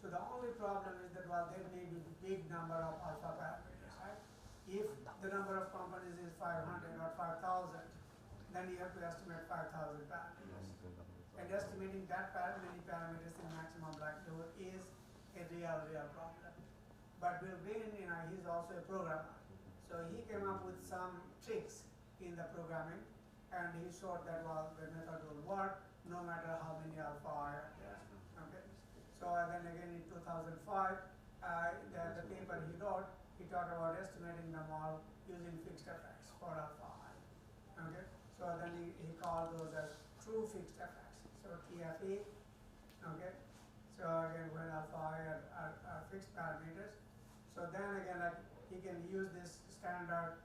So the only problem is that, well, there may be a big number of alpha parameters, right? If the number of components is 500 or 5,000, then you have to estimate 5,000 parameters. And estimating that many parameters in maximum likelihood is a real problem. But Bill Green, he's also a programmer. So he came up with some tricks in the programming, and he showed that, well, the method will work no matter how many alpha are there. Okay. So then again in 2005, the paper he wrote, he talked about estimating them all using fixed effects for alpha I. Okay. So then he called those as true fixed effects. So TFE. Okay. So again, when alpha I are fixed parameters. So then again, like, he can use this standard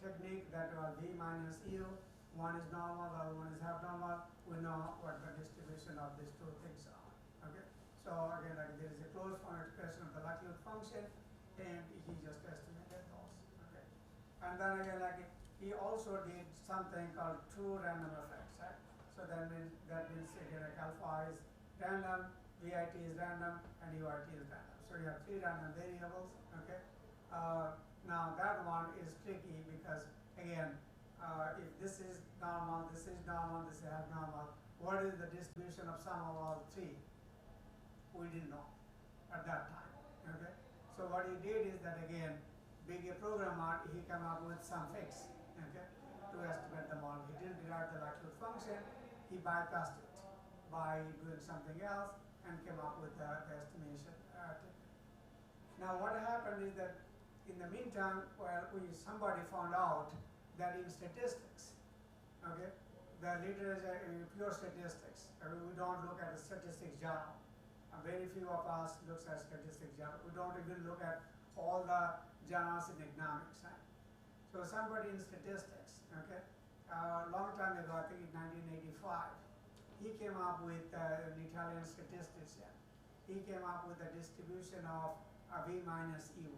technique that V minus U, one is normal, the other one is half normal. We know what the distribution of these two things are. Okay. So again, like, there is a closed form expression of the likelihood function, and he just estimated those. Okay. And then again, like, he also did something called true random effects, right? So that means again, like, alpha is random, VIT is random, and UIT is random. So you have three random variables. Okay. Now that one is tricky because, again, if this is normal, this is normal, this is abnormal, what is the distribution of sum of all three? We didn't know at that time. Okay. So what he did is that, again, being a programmer, he came up with some fix, okay, to estimate the model. He didn't derive the likelihood function, he bypassed it by doing something else and came up with the estimation technique. Now what happened is that in the meantime, well, somebody found out that in statistics, okay, the literature in pure statistics, we don't look at the statistics journal. Very few of us looks at statistics journal. We don't even look at all the journals in economics. Right? So somebody in statistics, okay, a long time ago, I think in 1985, he came up with an Italian statistician. He came up with a distribution of V minus U.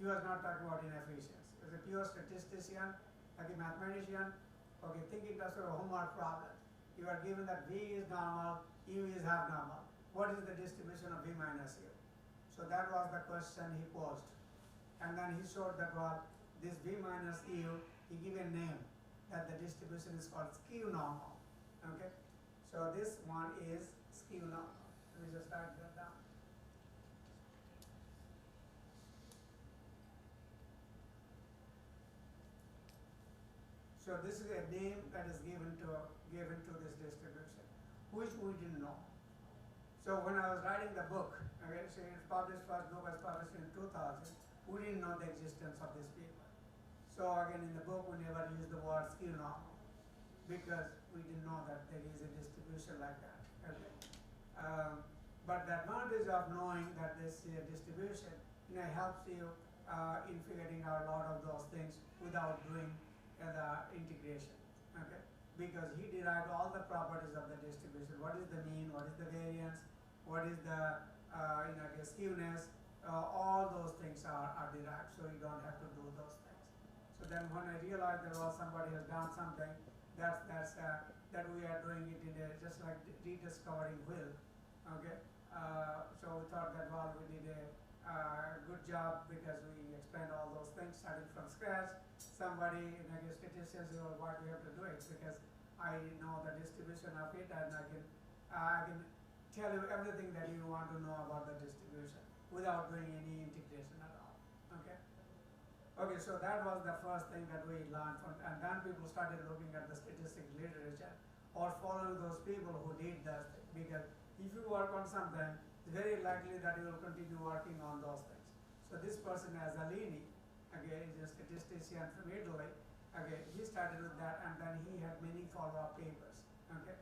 He was not talking about inefficiency. He was a pure statistician, like a mathematician. Okay, thinking that's a homework problem. You are given that V is normal, U is half normal. What is the distribution of V minus U? So that was the question he posed. And then he showed that, well, this V minus U, he gave a name, that the distribution is called skew normal. Okay? So this one is skew normal. Let me just write that down. So this is a name that is given to this distribution, which we didn't know. So when I was writing the book, okay, so it's published, first book was published in 2000, we didn't know the existence of this paper. So again, in the book, we never used the word skew normal, because we didn't know that there is a distribution like that. Okay. But the advantage of knowing that this distribution, helps you in figuring out a lot of those things without doing the integration. Okay, because he derived all the properties of the distribution. What is the mean? What is the variance? What is the skewness? All those things are derived, so you don't have to do those things. So then, when I realized that somebody has done something, that we are doing it in just like rediscovering wheel. Okay, so we thought that we did a good job because we explained all those things starting from scratch. Somebody, statisticians, why do we have to do it? Because I know the distribution of it, and I can tell you everything that you want to know about the distribution without doing any integration at all. Okay. Okay, so that was the first thing that we learned from, and then people started looking at the statistics literature or following those people who did that thing. Because if you work on something, it's very likely that you will continue working on those things. So this person, Azzalini, okay, is a statistician from Italy. Okay, he started with that, and then he had many follow-up papers. Okay.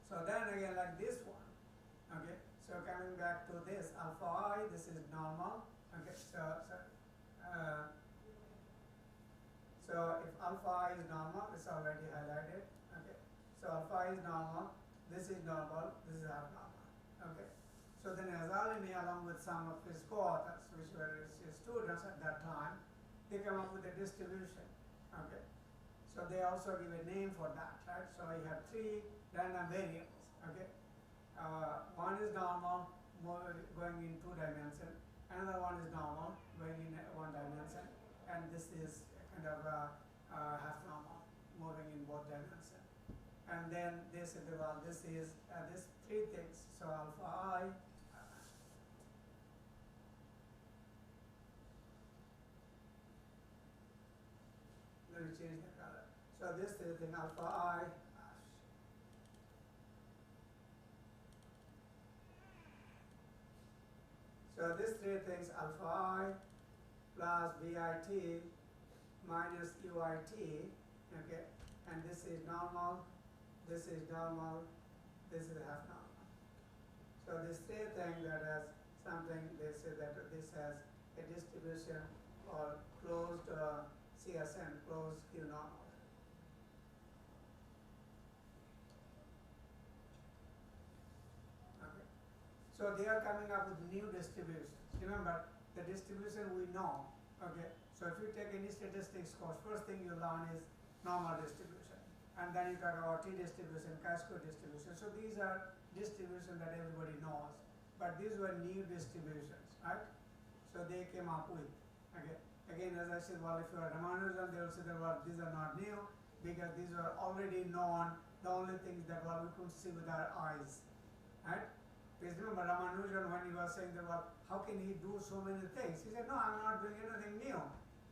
So then again, like this one. Okay. So coming back to this alpha I, this is normal. Okay. So if alpha I is normal, it's already highlighted. Okay. So alpha I is normal. This is normal. This is abnormal. Okay. So then Azzalini, along with some of his co-authors, which were his students at that time, they come up with a distribution. Okay. So they also give a name for that, right? So you have three random variables. Okay. One is normal, going in 2 dimensions. Another one is normal, going in 1 dimension, and this is kind of half normal, moving in both dimensions. And then this is this 3 things. So alpha I. Let me change the color. So this is the alpha I. So these 3 things, alpha I plus BIT minus UIT, okay, and this is normal, this is normal, this is half normal. So this 3 thing that has something, they say that this has a distribution or closed CSN, closed Q normal. Okay. So they are coming up with new distributions. Remember, the distribution we know. Okay. So if you take any statistics course, first thing you learn is normal distribution, and then you talk about T distribution, chi-square distribution. So these are distributions that everybody knows, but these were new distributions, right? So they came up with. Okay. Again, as I said, if you are Ramanujan, they will say that these are not new because these were already known. The only things that we could see with our eyes, right? Because remember Ramanujan, when he was saying that how can he do so many things? He said, no, I'm not doing anything new.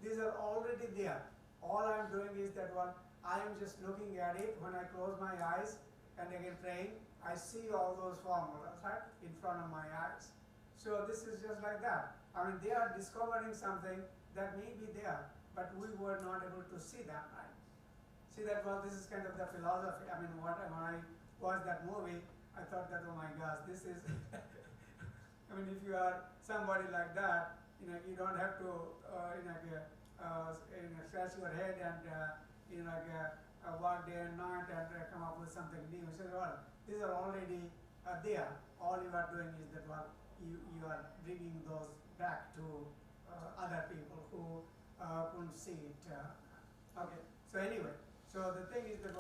These are already there. All I'm doing is that I am just looking at it when I close my eyes and again praying. I see all those formulas, right, in front of my eyes. So this is just like that. I mean, they are discovering something that may be there, but we were not able to see that, right? See that, this is kind of the philosophy. I mean, when I watched that movie, I thought that, oh my gosh, this is, I mean, if you are somebody like that, you don't have to, scratch your head and, work day and night and come up with something new. So, these are already there. All you are doing is that, you are bringing those back to other people who couldn't see it. Okay. So anyway, so the thing is that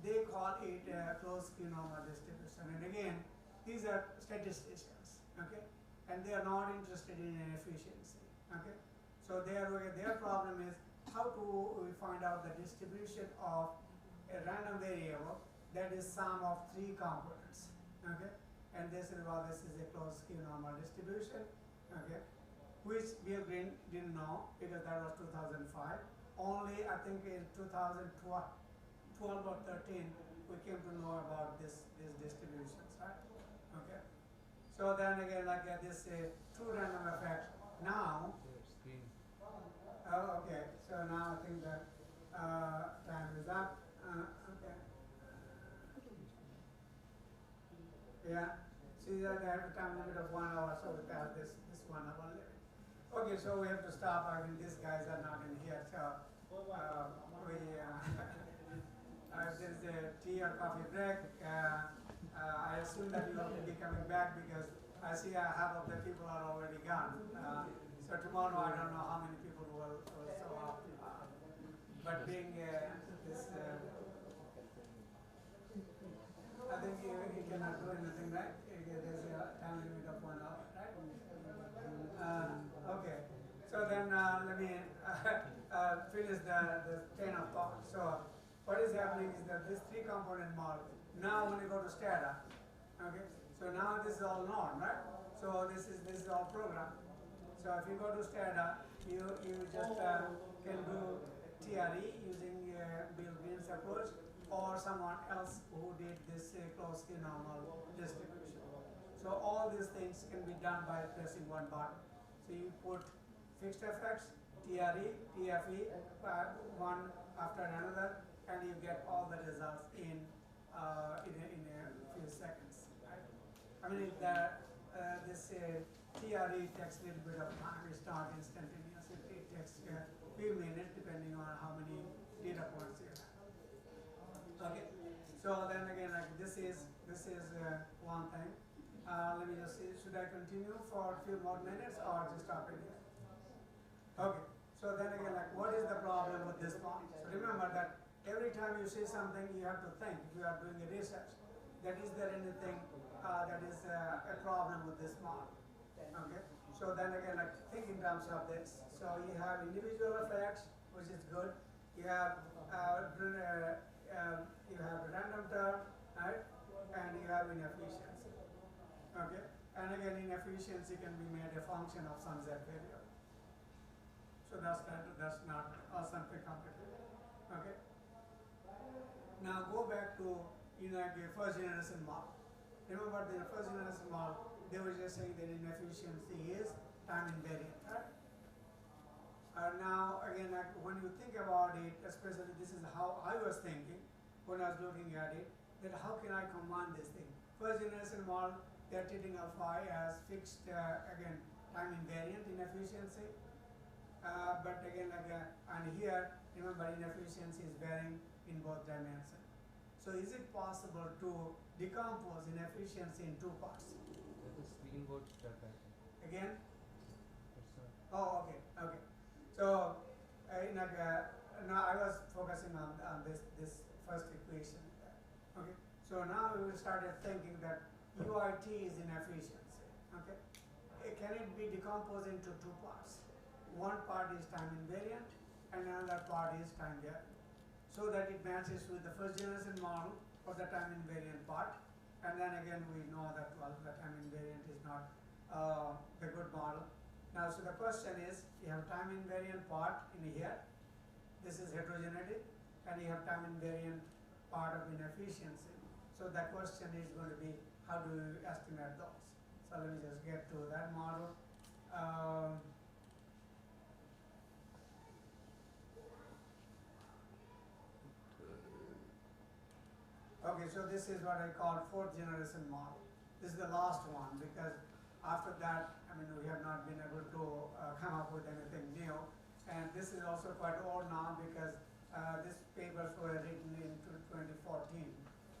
they call it closed Q normal distribution. And again, these are statisticians, okay, and they are not interested in inefficiency. Okay. So their problem is how to find out the distribution of a random variable that is sum of 3 components. Okay. And this is a closed Q normal distribution. Okay. Which Bill Green didn't know because that was 2005. Only I think in 2012 or 13 we came to know about these distributions, right? Okay. So then again, like this 2 random effect. Now, okay. So now I think that time is up. Okay. Yeah. See that they have a time limit of 1 hour, so we have this 1 hour limit. Okay, so we have to stop. I mean, these guys are not in here, so there's a tea or coffee break. I assume that you will be coming back because I see half of the people are already gone. So tomorrow I don't know how many people will show up. But being this, I think he cannot do anything, right? There's a time limit of 1 hour, right? Okay. So then let me finish the train of thought. So what is happening is that this 3-component model, now when you go to STATA, okay, so now this is all known, right? So this is all programmed. So if you go to STATA, you just can do TRE using Bill Green's approach, or someone else who did this close-normal distribution. So all these things can be done by pressing one button. So you put fixed effects, TRE, TFE, one after another, and you get all the results in a few seconds. Right? I mean, this TRE takes a little bit of time. It's not instantaneous. It takes a few minutes depending on how many data points you have. Okay. So then again, like this is one thing. Let me just see. Should I continue for a few more minutes or just stop it here? Okay. So then again, like what is the problem with this point? So remember that every time you see something, you have to think. If you are doing a research, that is there anything that is a problem with this model? Okay. So then again, like think in terms of this. So you have individual effects, which is good. You have random term, right? And you have inefficiency. Okay. And again, inefficiency can be made a function of some z variable. So that's not something complicated. Okay. Now go back to first generation model. Remember the first generation model, they were just saying that inefficiency is time invariant, right? Now again, like when you think about it, especially this is how I was thinking when I was looking at it, that how can I combine this thing? First generation model, they're treating alpha as fixed, again, time invariant inefficiency. But again, like, and here, remember inefficiency is varying in both dimensions. So is it possible to decompose inefficiency in 2 parts? The screen got stuck, I think. Again? It's Oh, okay, okay. So, now I was focusing on this first equation. Okay. So now we started thinking that UIT is inefficiency. Okay. Can it be decomposed into 2 parts? One part is time invariant, and another part is time variant, so that it matches with the first generation model for the time invariant part. And then again, we know that well, the time invariant is not the good model. Now, so the question is, you have time invariant part in here. This is heterogeneity, and you have time invariant part of inefficiency. So the question is going to be, how do you estimate those? So let me just get to that model. Okay, so this is what I call 4th generation model. This is the last one because after that, I mean, we have not been able to come up with anything new. And this is also quite old now because these papers were written in 2014.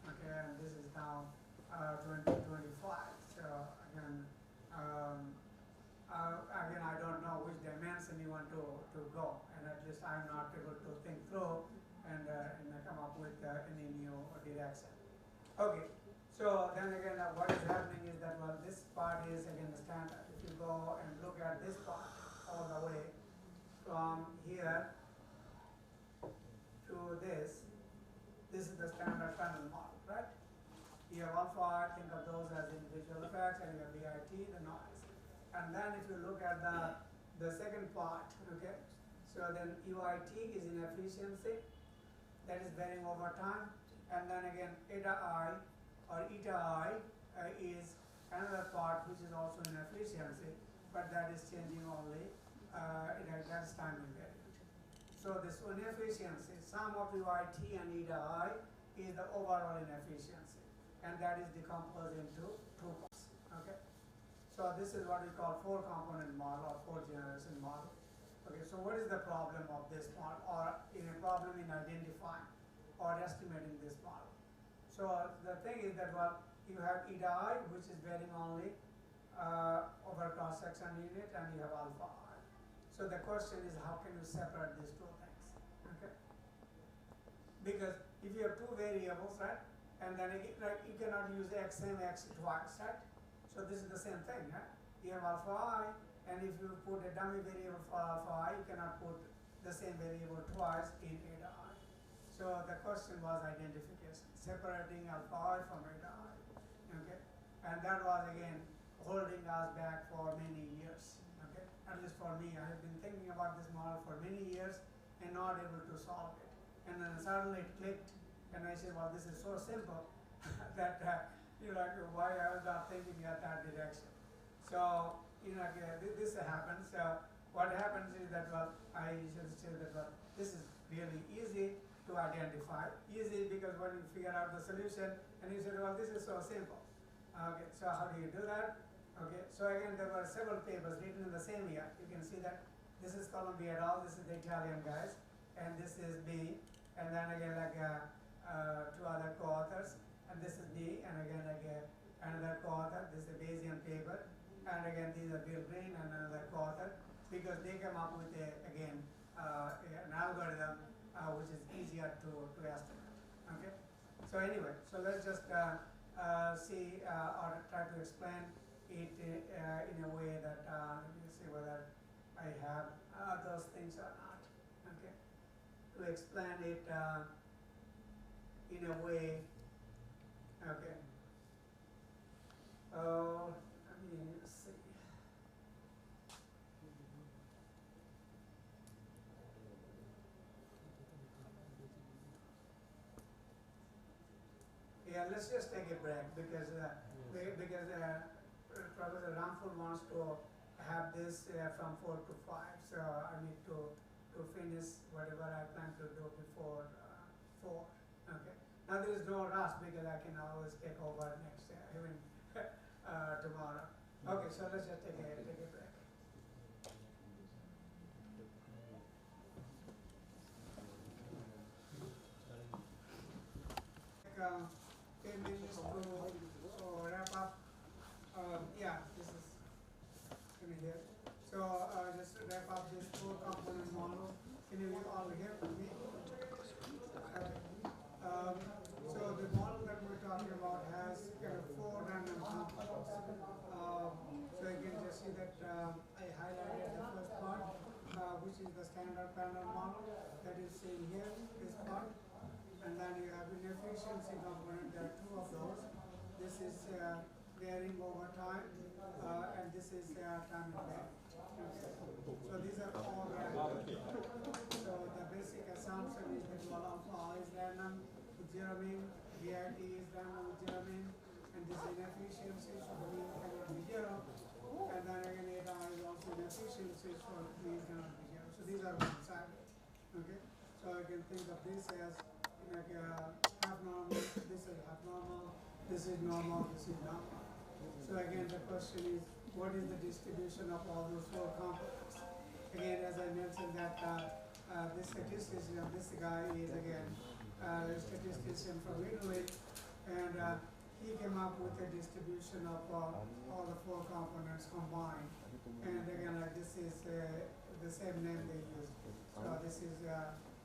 Okay, and this is now 2025. So again, again, I don't know which dimension you want to go, and at least I'm not able to think through and come up with any new direction. Okay, so then again, what is happening is that, well, this part is again the standard. If you go and look at this part all the way from here to this is the standard panel model, right? You have alpha, think of those as individual effects, and you have VIT, the noise. And then if you look at the second part, okay, so then UIT is inefficiency, that is varying over time. And then again, eta I or eta I is another part which is also inefficiency, but that is changing only, that's time invariant. So this inefficiency, sum of UIT and eta I is the overall inefficiency. and that is decomposed into two parts. Okay, so this is what we call four-component model or four-generation model. Okay, so what is the problem of this model, or in a problem in identifying or estimating this model? So the thing is that, well, you have eta I, which is varying only over cross-section unit, and you have alpha I. So the question is, how can you separate these two things? Okay, because if you have two variables, right, and then again, right, you cannot use x same x twice, right? So this is the same thing, right? You have alpha I, and if you put a dummy variable for alpha I, you cannot put the same variable twice in eta I. So the question was identification, separating alpha I from eta I. Okay, and that was again holding us back for many years. Okay, at least for me, I have been thinking about this model for many years and not able to solve it. And then suddenly it clicked, and I said, well, this is so simple that you're like, why I was not thinking at that direction. So this happens. What happens is that, well, I should say that, well, this is really easy to identify. Easy because when you figure out the solution, and you say, well, this is so simple. Okay, so how do you do that? Okay, so again, there were several papers written in the same year. You can see that this is Columbia et al. This is the Italian guys, and this is B, and then again like two other co-authors, and this is D, and again like another co-author. This is a Bayesian paper, and again these are Bill Green and another co-author, because they come up with an algorithm which is easier to estimate. Okay, so anyway, so let's just see or try to explain it in a way that let me see whether I have those things or not. Okay, to explain it in a way. Okay. Oh, let me see. Yeah, let's just take a break because Professor Ramphul wants to have this from 4 to 5. So I need to finish whatever I plan to do before 4. Okay. Now there is no rush because I can always take over next even tomorrow. Okay, so let's just take a break. Like, 10 minutes to wrap up. Yeah, this is here. So just wrap up this four-component model. Can you all hear me? Okay. So the model that we're talking about has kind of 4 random components. So you can just see that I highlighted the first part, which is the standard panel model that is seen here, this part. And then you have inefficiency component. There are 2 of those. This is varying over time, and this is time and value. Okay. So these are all random. So the basic assumption is that alpha is random with 0 mean, VIT is random with 0 mean, and this inefficiency, so the mean cannot be 0. And then again, eta is also inefficiency, so the mean cannot be 0. So these are one-sided. Okay. So you can think of this as like half normal, this is half normal, this is normal, this is normal. So again, the question is, what is the distribution of all those 4 components? Again, as I mentioned that this statistician, this guy is again a statistician from Italy, and he came up with a distribution of all the 4 components combined. And again, like this is the same name they use. So this is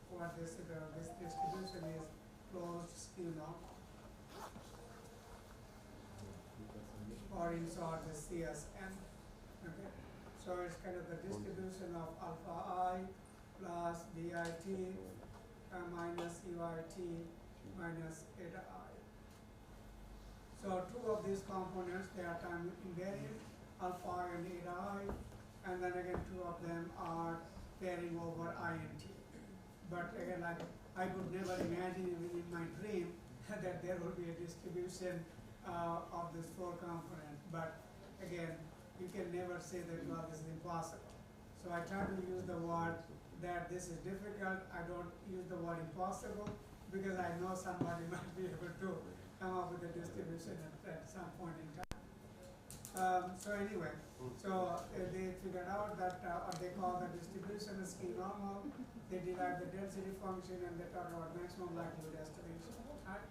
what this distribution is, closed skew normal, or in short the CSN. Okay, so it's kind of the distribution of alpha I plus BIT minus EYT minus eta I. So 2 of these components, they are time invariant, alpha I and eta I, and then again 2 of them are varying over INT. But again, like, I could never imagine even in my dream that there will be a distribution of this 4 component. But again, you can never say that, well, this is impossible. So I try to use the word that this is difficult. I don't use the word impossible because I know somebody might be able to come up with a distribution at some point in time. So anyway, they figured out that what they call the distribution is ski normal. They derive the density function and they talk about maximum likelihood estimation. Right?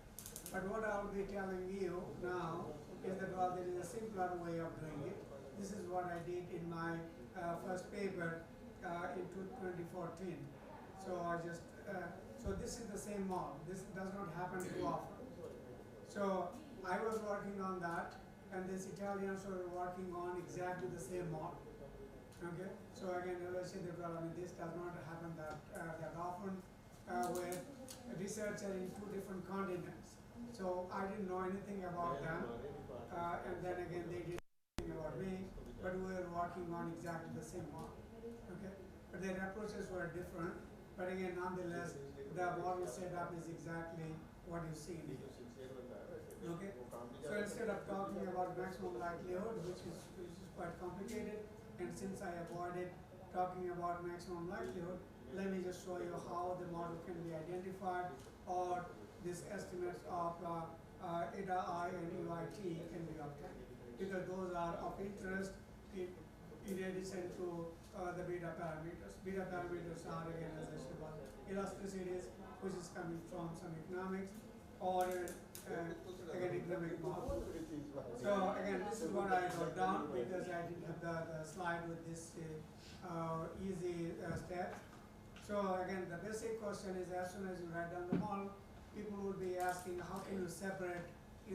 But what I'll be telling you now is that well, there is a simpler way of doing it. This is what I did in my first paper in 2014. So I just so this is the same model. This does not happen too often. So I was working on that, and these Italians were working on exactly the same model. Okay. So again, as I said, well, I mean, this does not happen that often with a researcher in two different continents. So I didn't know anything about them, and then again they didn't know anything about me, but we were working on exactly the same model. Okay. But their approaches were different. But again, nonetheless, the model setup is exactly what you see in here. Okay. So instead of talking about maximum likelihood, which is quite complicated, and since I avoided talking about maximum likelihood, let me just show you how the model can be identified, or these estimates of eta I and UIT can be obtained, because those are of interest in addition to the beta parameters. Beta parameters are, again, as I said, about elasticities, which is coming from some economics, or again, economic model. So again, this is what I wrote down because I didn't have the slide with this easy steps. So again, the basic question is, as soon as you write down the model, people will be asking, how can you separate,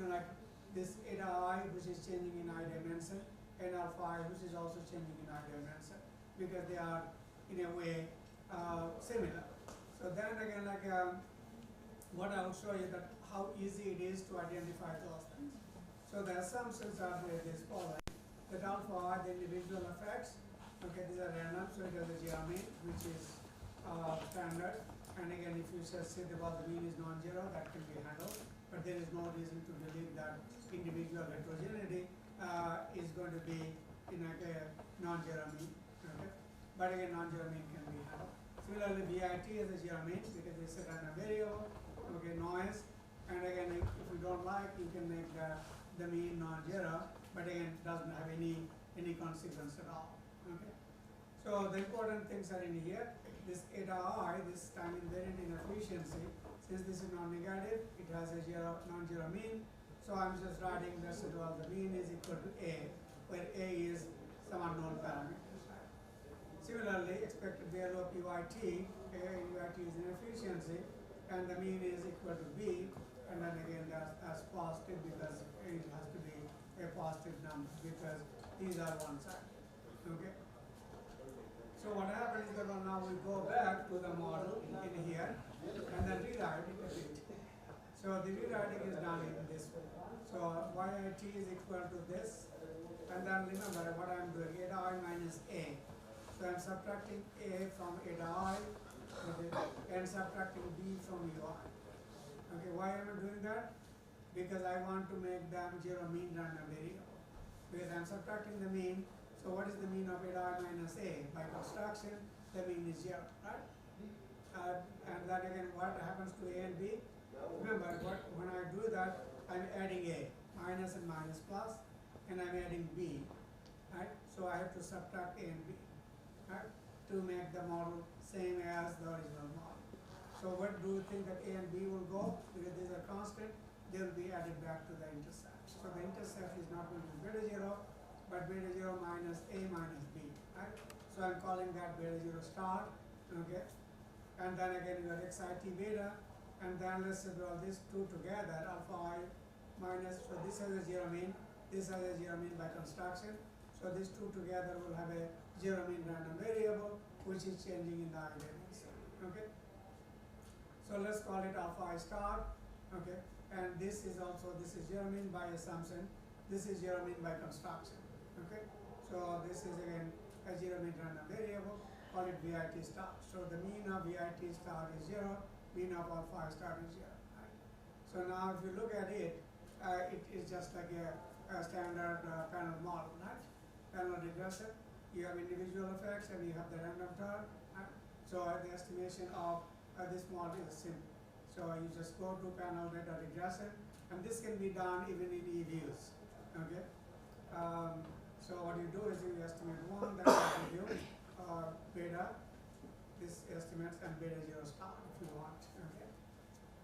like this eta I, which is changing in I dimension, and alpha I, which is also changing in I dimension, because they are in a way similar. So then again, like what I will show you that how easy it is to identify those things. So the assumptions are here this following: that alpha I, the individual effects, okay, these are random, so it has a geometric, which is standard. And again, if you just say about the mean is non-zero, that can be handled. But there is no reason to believe that individual heterogeneity is going to be in a non-zero mean. Okay? But again, non-zero mean can be handled. Similarly, VIT is a zero mean because it's a random variable. Okay, noise. And again, if you don't like, you can make the mean non-zero, but again, it doesn't have any consequence at all. Okay. So the important things are in here. This eta I, this time invariant inefficiency, since this is non-negative, it has a non-zero mean. So I'm just writing this as well. The mean is equal to A, where A is some unknown parameters. Similarly, expected value of UIT, UIT is inefficiency, and the mean is equal to B, and then again that's positive because it has to be a positive number because these are one side. Okay. So what happens is that now we go back to the model in here and then rewrite it a bit. So the rewriting is done in this way. So YIT is equal to this, and then remember what I'm doing, eta I minus A. So I'm subtracting A from eta I, and subtracting B from UI. Okay, why am I doing that? Because I want to make them zero mean random variable. Because I'm subtracting the mean, so what is the mean of eta I minus A? By construction, the mean is zero, right? And then again, what happens to A and B? Remember, when I do that, I'm adding A, minus and minus plus, and I'm adding B, right? So I have to subtract A and B, right? To make the model same as the original model. So what do you think that A and B will go? Because these are constant, they will be added back to the intercept. So the intercept is not going to be beta 0, but beta 0 minus A minus B, right? So I'm calling that beta 0 star, okay? And then again, you have XIT beta, and then let's say all these two together, alpha I minus, so this has a zero mean, this has a zero mean by construction. So these two together will have a zero mean random variable, which is changing in the I dimension, okay? So let's call it alpha I star, okay? And this is also, this is zero mean by assumption, this is zero mean by construction, okay? So this is again a zero mean random variable, call it VIT star. So the mean of VIT star is 0, mean of alpha I star is 0, right? So now if you look at it, it is just like a standard panel model, right? Panel regression, you have individual effects and you have the random term, right? So the estimation of this model is simple. So you just go to panel data regression And this can be done even in EVs, okay? So what you do is you estimate 1, that will give you beta, this estimates, and beta 0 star if you want, okay?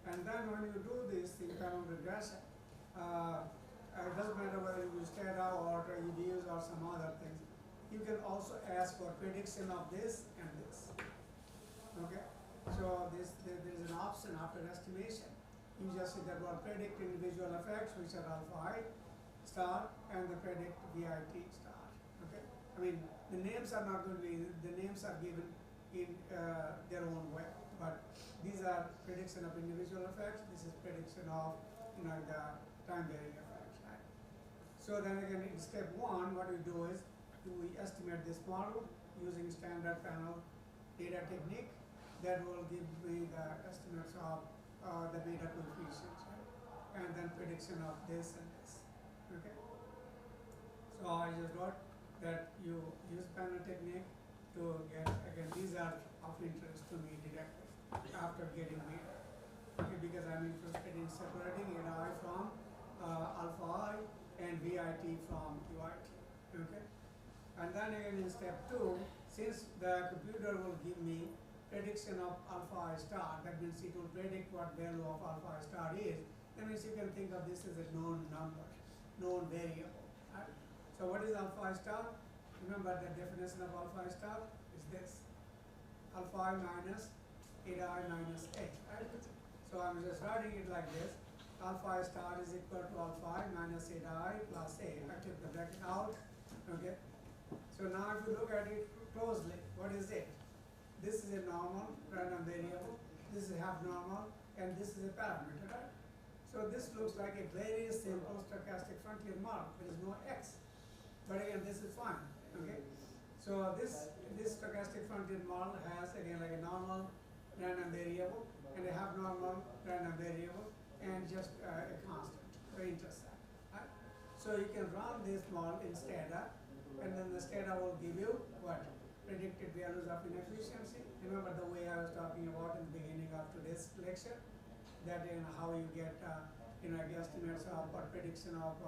And then when you do this internal regression, it doesn't matter whether you use data or EVs or some other things. You can also ask for prediction of this and this, okay? So there is an option after estimation. You just say that will predict individual effects, which are alpha I star, and the predict VIT star. Okay. I mean, the names are not going to be. The names are given in their own way, but these are prediction of individual effects. This is prediction of the time varying effects. Right. So then again, in step 1, what we do is we estimate this model using standard panel data technique that will give me the estimates of the beta coefficients, right? And then prediction of this and this, okay? So I just wrote that you use panel technique to get, again, these are of interest to me directly after getting beta, okay? Because I'm interested in separating I from alpha I and VIT from UIT, okay? And then again in step 2, since the computer will give me prediction of alpha I star, that means it will predict what value of alpha I star is. That means you can think of this as a known number, known variable. Right? So what is alpha I star? Remember the definition of alpha I star is this: alpha I minus eta I minus a. Right? So I'm just writing it like this: alpha I star is equal to alpha I minus eta I plus a. I took the bracket out. Okay. So now if you look at it closely, what is it? This is a normal random variable, this is half normal, and this is a parameter, right? So this looks like a very simple stochastic frontier model. There is no x. But again, this is fine, okay? So this stochastic frontier model has, again, like a normal random variable and a half normal random variable and just a constant, or intercept, right? So you can run this model in SCADA, and then the SCADA will give you what? Predicted values of inefficiency. Remember the way I was talking about in the beginning of today's lecture, that how you get estimates of or prediction of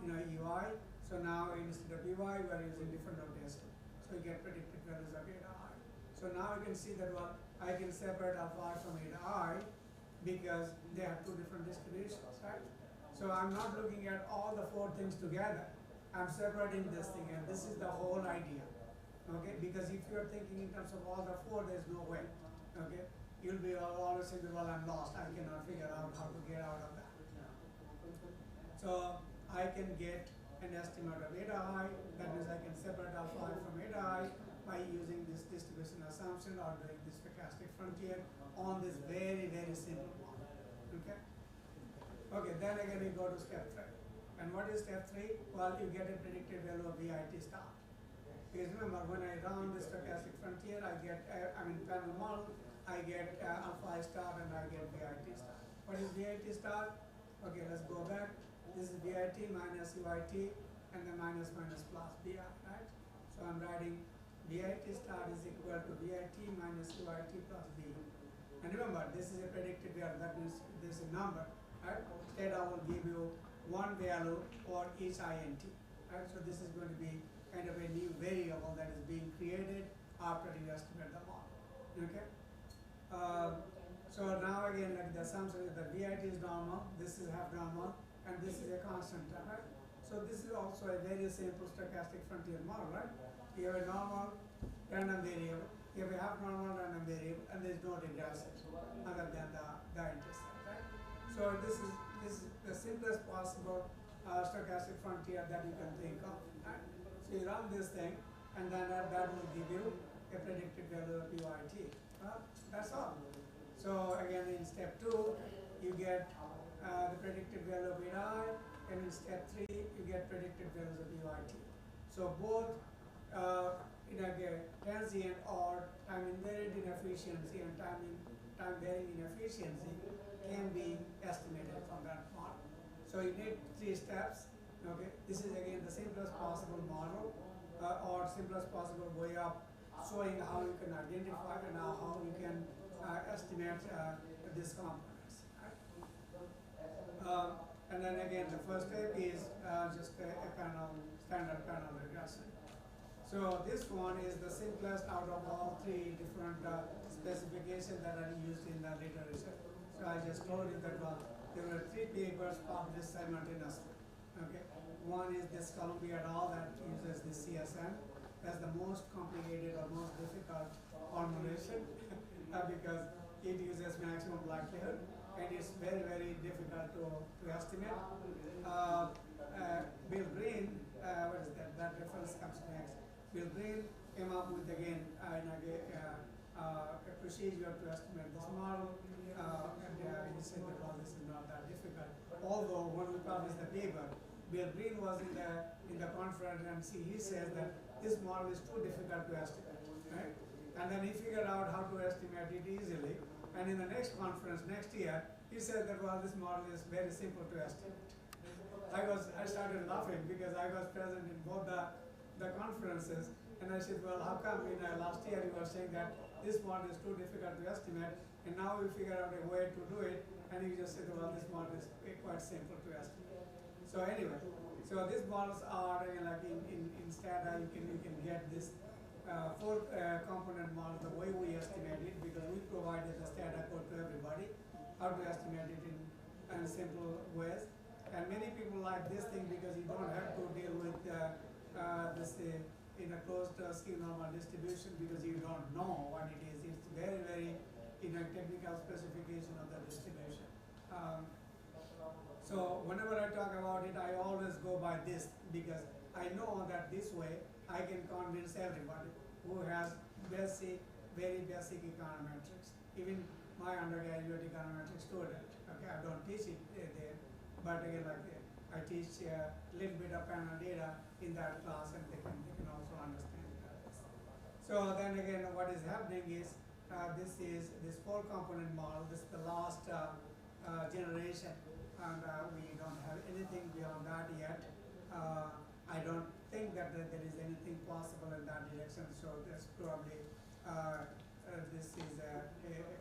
UI. So now instead of UI, we are using different notation. So you get predicted values of eta I. So now you can see that I can separate alpha I from eta I because they have 2 different distributions, right? So I'm not looking at all the 4 things together. I'm separating this thing, and this is the whole idea. Okay, because if you're thinking in terms of all the 4, there's no way. Okay, you'll be always saying, well, I'm lost. I cannot figure out how to get out of that. So I can get an estimate of eta I. That means I can separate alpha I from eta I by using this distribution assumption or doing this stochastic frontier on this very, very simple model. Okay. Okay. Then again, we go to step 3. And what is step 3? Well, you get a predicted value of VIT star. Because remember, when I run the stochastic frontier, I get, panel model, I get alpha I star and I get VIT star. What is VIT star? Okay, let's go back. This is VIT minus UIT and then minus minus plus BI, right? So I'm writing VIT star is equal to VIT minus UIT plus B. And remember, this is a predicted value, that means this is a number, right? Data will give you 1 value for each INT, right? So this is going to be kind of a new variable that is being created after you estimate the model, okay? So now again, like the assumption is that VIT is normal, this is half normal, and this is a constant, right? So this is also a very simple stochastic frontier model, right? You have a normal random variable, you have a half normal random variable, and there is no regression other than the intercept, right? So this is the simplest possible stochastic frontier that you can think of, right? So you run this thing, and then that will give you a predicted value of UIT. That's all. So again, in step 2, you get the predicted value of eta I, and in step 3, you get predicted values of UIT. So both transient or time invariant inefficiency and time varying inefficiency can be estimated from that model. So you need 3 steps. Okay, this is again the simplest possible model or simplest possible way of showing how you can identify and how you can estimate these components. Right? And then again, the first step is just a panel, standard panel regression. So this one is the simplest out of all three different specifications that are used in the literature. So I just told you that there were three papers published simultaneously. Okay, one is this Columbia et al. That uses the CSM. That's the most complicated or most difficult formulation because it uses maximum likelihood and it's very, very difficult to estimate. Bill Green, what is that? That reference comes next. Bill Green came up with again a procedure to estimate this model, and he said that well, this is not that difficult. Although when we published the paper, Bill Green was in the conference and he says that this model is too difficult to estimate, right? And then he figured out how to estimate it easily. And in the next conference next year, he said that well, this model is very simple to estimate. I started laughing because I was present in both the conferences, and I said, well, how come last year you were saying that this model is too difficult to estimate, and now we figure out a way to do it, and you just said, well, this model is quite simple to estimate. So anyway, so these models are like in STATA, you can get this four component model the way we estimate it because we provided the STATA code to everybody, how to estimate it in simple ways. And many people like this thing because you don't have to deal with this in a closed skew normal distribution because you don't know what it is. It's very, very technical specification of the distribution. So whenever I talk about it, I always go by this because I know that this way I can convince everybody who has basic, very basic econometrics. Even my undergraduate econometrics student, okay, I don't teach it there, but again, like I teach a little bit of panel data in that class, and they can also understand that. So then again, what is happening is this four-component model. This is the last generation, and we don't have anything beyond that yet. I don't think that there is anything possible in that direction. So that's probably this is a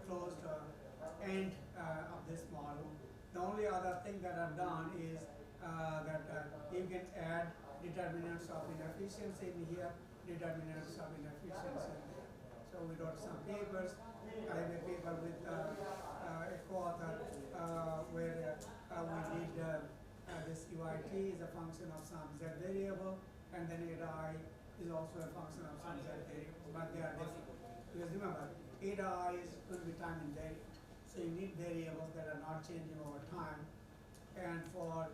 closed end of this model. The only other thing that I've done is that you can add determinants of inefficiency in here, determinants of inefficiency in there. So we wrote some papers. I have a paper with a co-author where we did this UIT is a function of some z variable, and then eta I is also a function of some z variable, but they are different. Because remember, eta I is going to be time invariant. So you need variables that are not changing over time. And for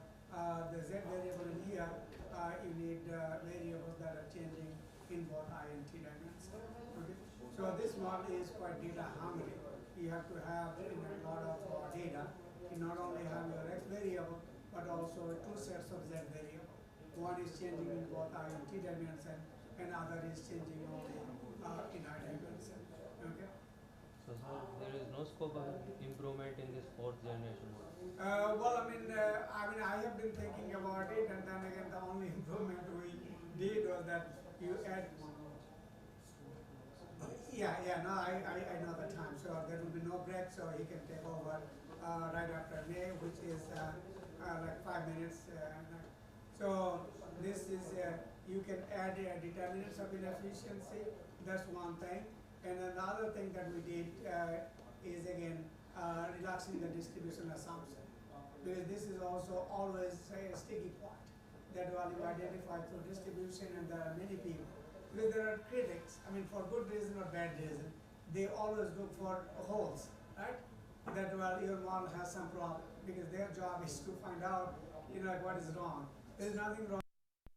the z variable in here, you need variables that are changing in both I and t dimensions. Okay? So this model is quite data hungry. You have to have a lot of data. You not only have your x variable, but also two sets of z variable. One is changing in both I and t dimension, and other is changing only in I dimension. Okay? So there is no scope of improvement in this fourth generation model. Well, I mean, I have been thinking about it, and then again, the only improvement we did was that you add. No, I know the time, so there will be no break, so he can take over right after me, which is like 5 minutes. So this is, you can add determinants of inefficiency, that's one thing. And then the other thing that we did is again, relaxing the distribution assumption. Because this is also always a sticky point that while you identify through distribution, and there are many people. Because there are critics, I mean, for good reason or bad reason, they always look for holes, right? That well, your model has some problem, because their job is to find out, like what is wrong. There's nothing wrong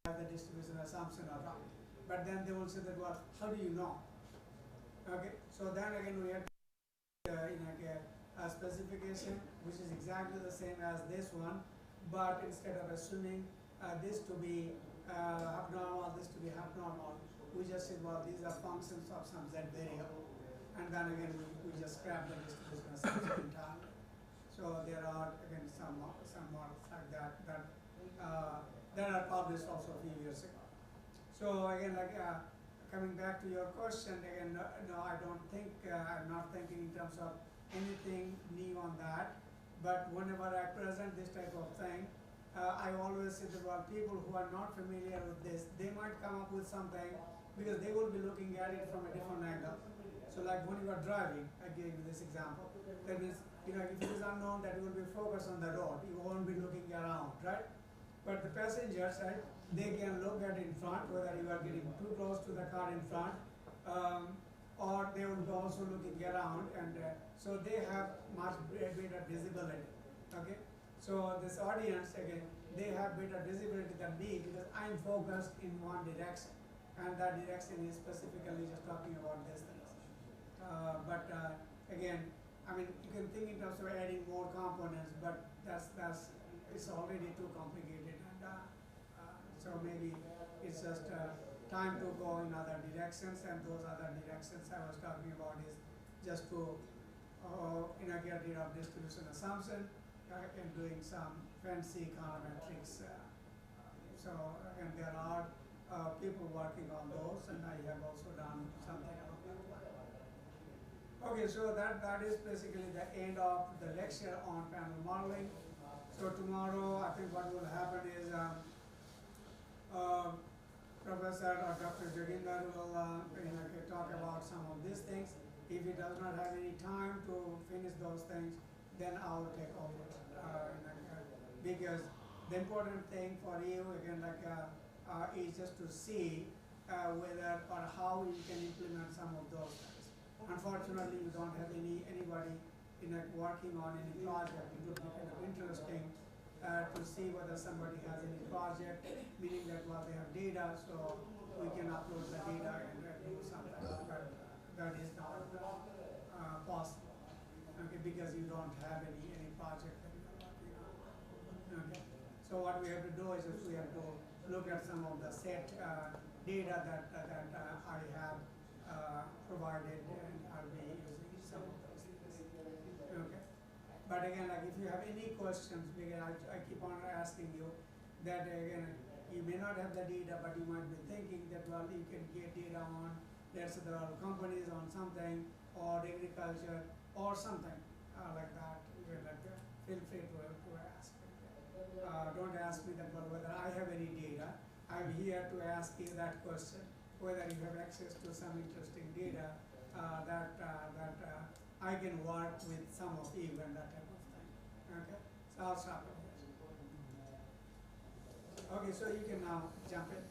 with the distribution assumption or right. But then they will say that, well, how do you know? Okay, so then again we have a specification which is exactly the same as this one, but instead of assuming this to be abnormal, this to be abnormal, we just said, well, these are functions of some z variable, and then again we just scrap the distribution assumption entirely. So there are again some models like that that are published also a few years ago. So again, like coming back to your question, again, no, I don't think I'm not thinking in terms of anything new on that, But whenever I present this type of thing, I always say that well, people who are not familiar with this, they might come up with something because they will be looking at it from a different angle. So like when you are driving, I gave you this example. That means, if it is unknown, that you will be focused on the road. You won't be looking around, right? But the passengers, right, they can look at in front, whether you are getting too close to the car in front, or they will be also looking around, and so they have much better visibility. Okay, so this audience again, they have better visibility than me because I'm focused in one direction, and that direction is specifically just talking about this things. But again, I mean, you can think in terms of adding more components, but that's it's already too complicated, and so maybe it's just time to go in other directions, and those other directions I was talking about is just to get rid of distribution assumption and doing some fancy econometrics. So and there are people working on those, and I have also done something about that. Okay, so that is basically the end of the lecture on panel modeling. So tomorrow, I think what will happen is Professor or Dr. Joginder will talk about some of these things. If he does not have any time to finish those things, then I will take over. Because the important thing for you, again, is just to see whether or how you can implement some of those things. Unfortunately, you don't have anybody working on any project. It would be kind of interesting to see whether somebody has any project, meaning that well, they have data, so we can upload the data and do something. But that is not possible, okay, because you don't have any project that you are working on. Okay. So what we have to do is we have to look at some of the set data that I have provided, and I'll be using some of those things. Okay. But again, like if you have any questions, because I keep on asking you that again, you may not have the data, but you might be thinking that well, you can get data on, let's say there are companies on something, or agriculture, or something like that. Feel free to ask. Don't ask me that well, whether I have any data. I'm here to ask you that question, whether you have access to some interesting data that I can work with some of you and that type of thing. Okay, so I'll stop it here. Okay, so you can now jump in.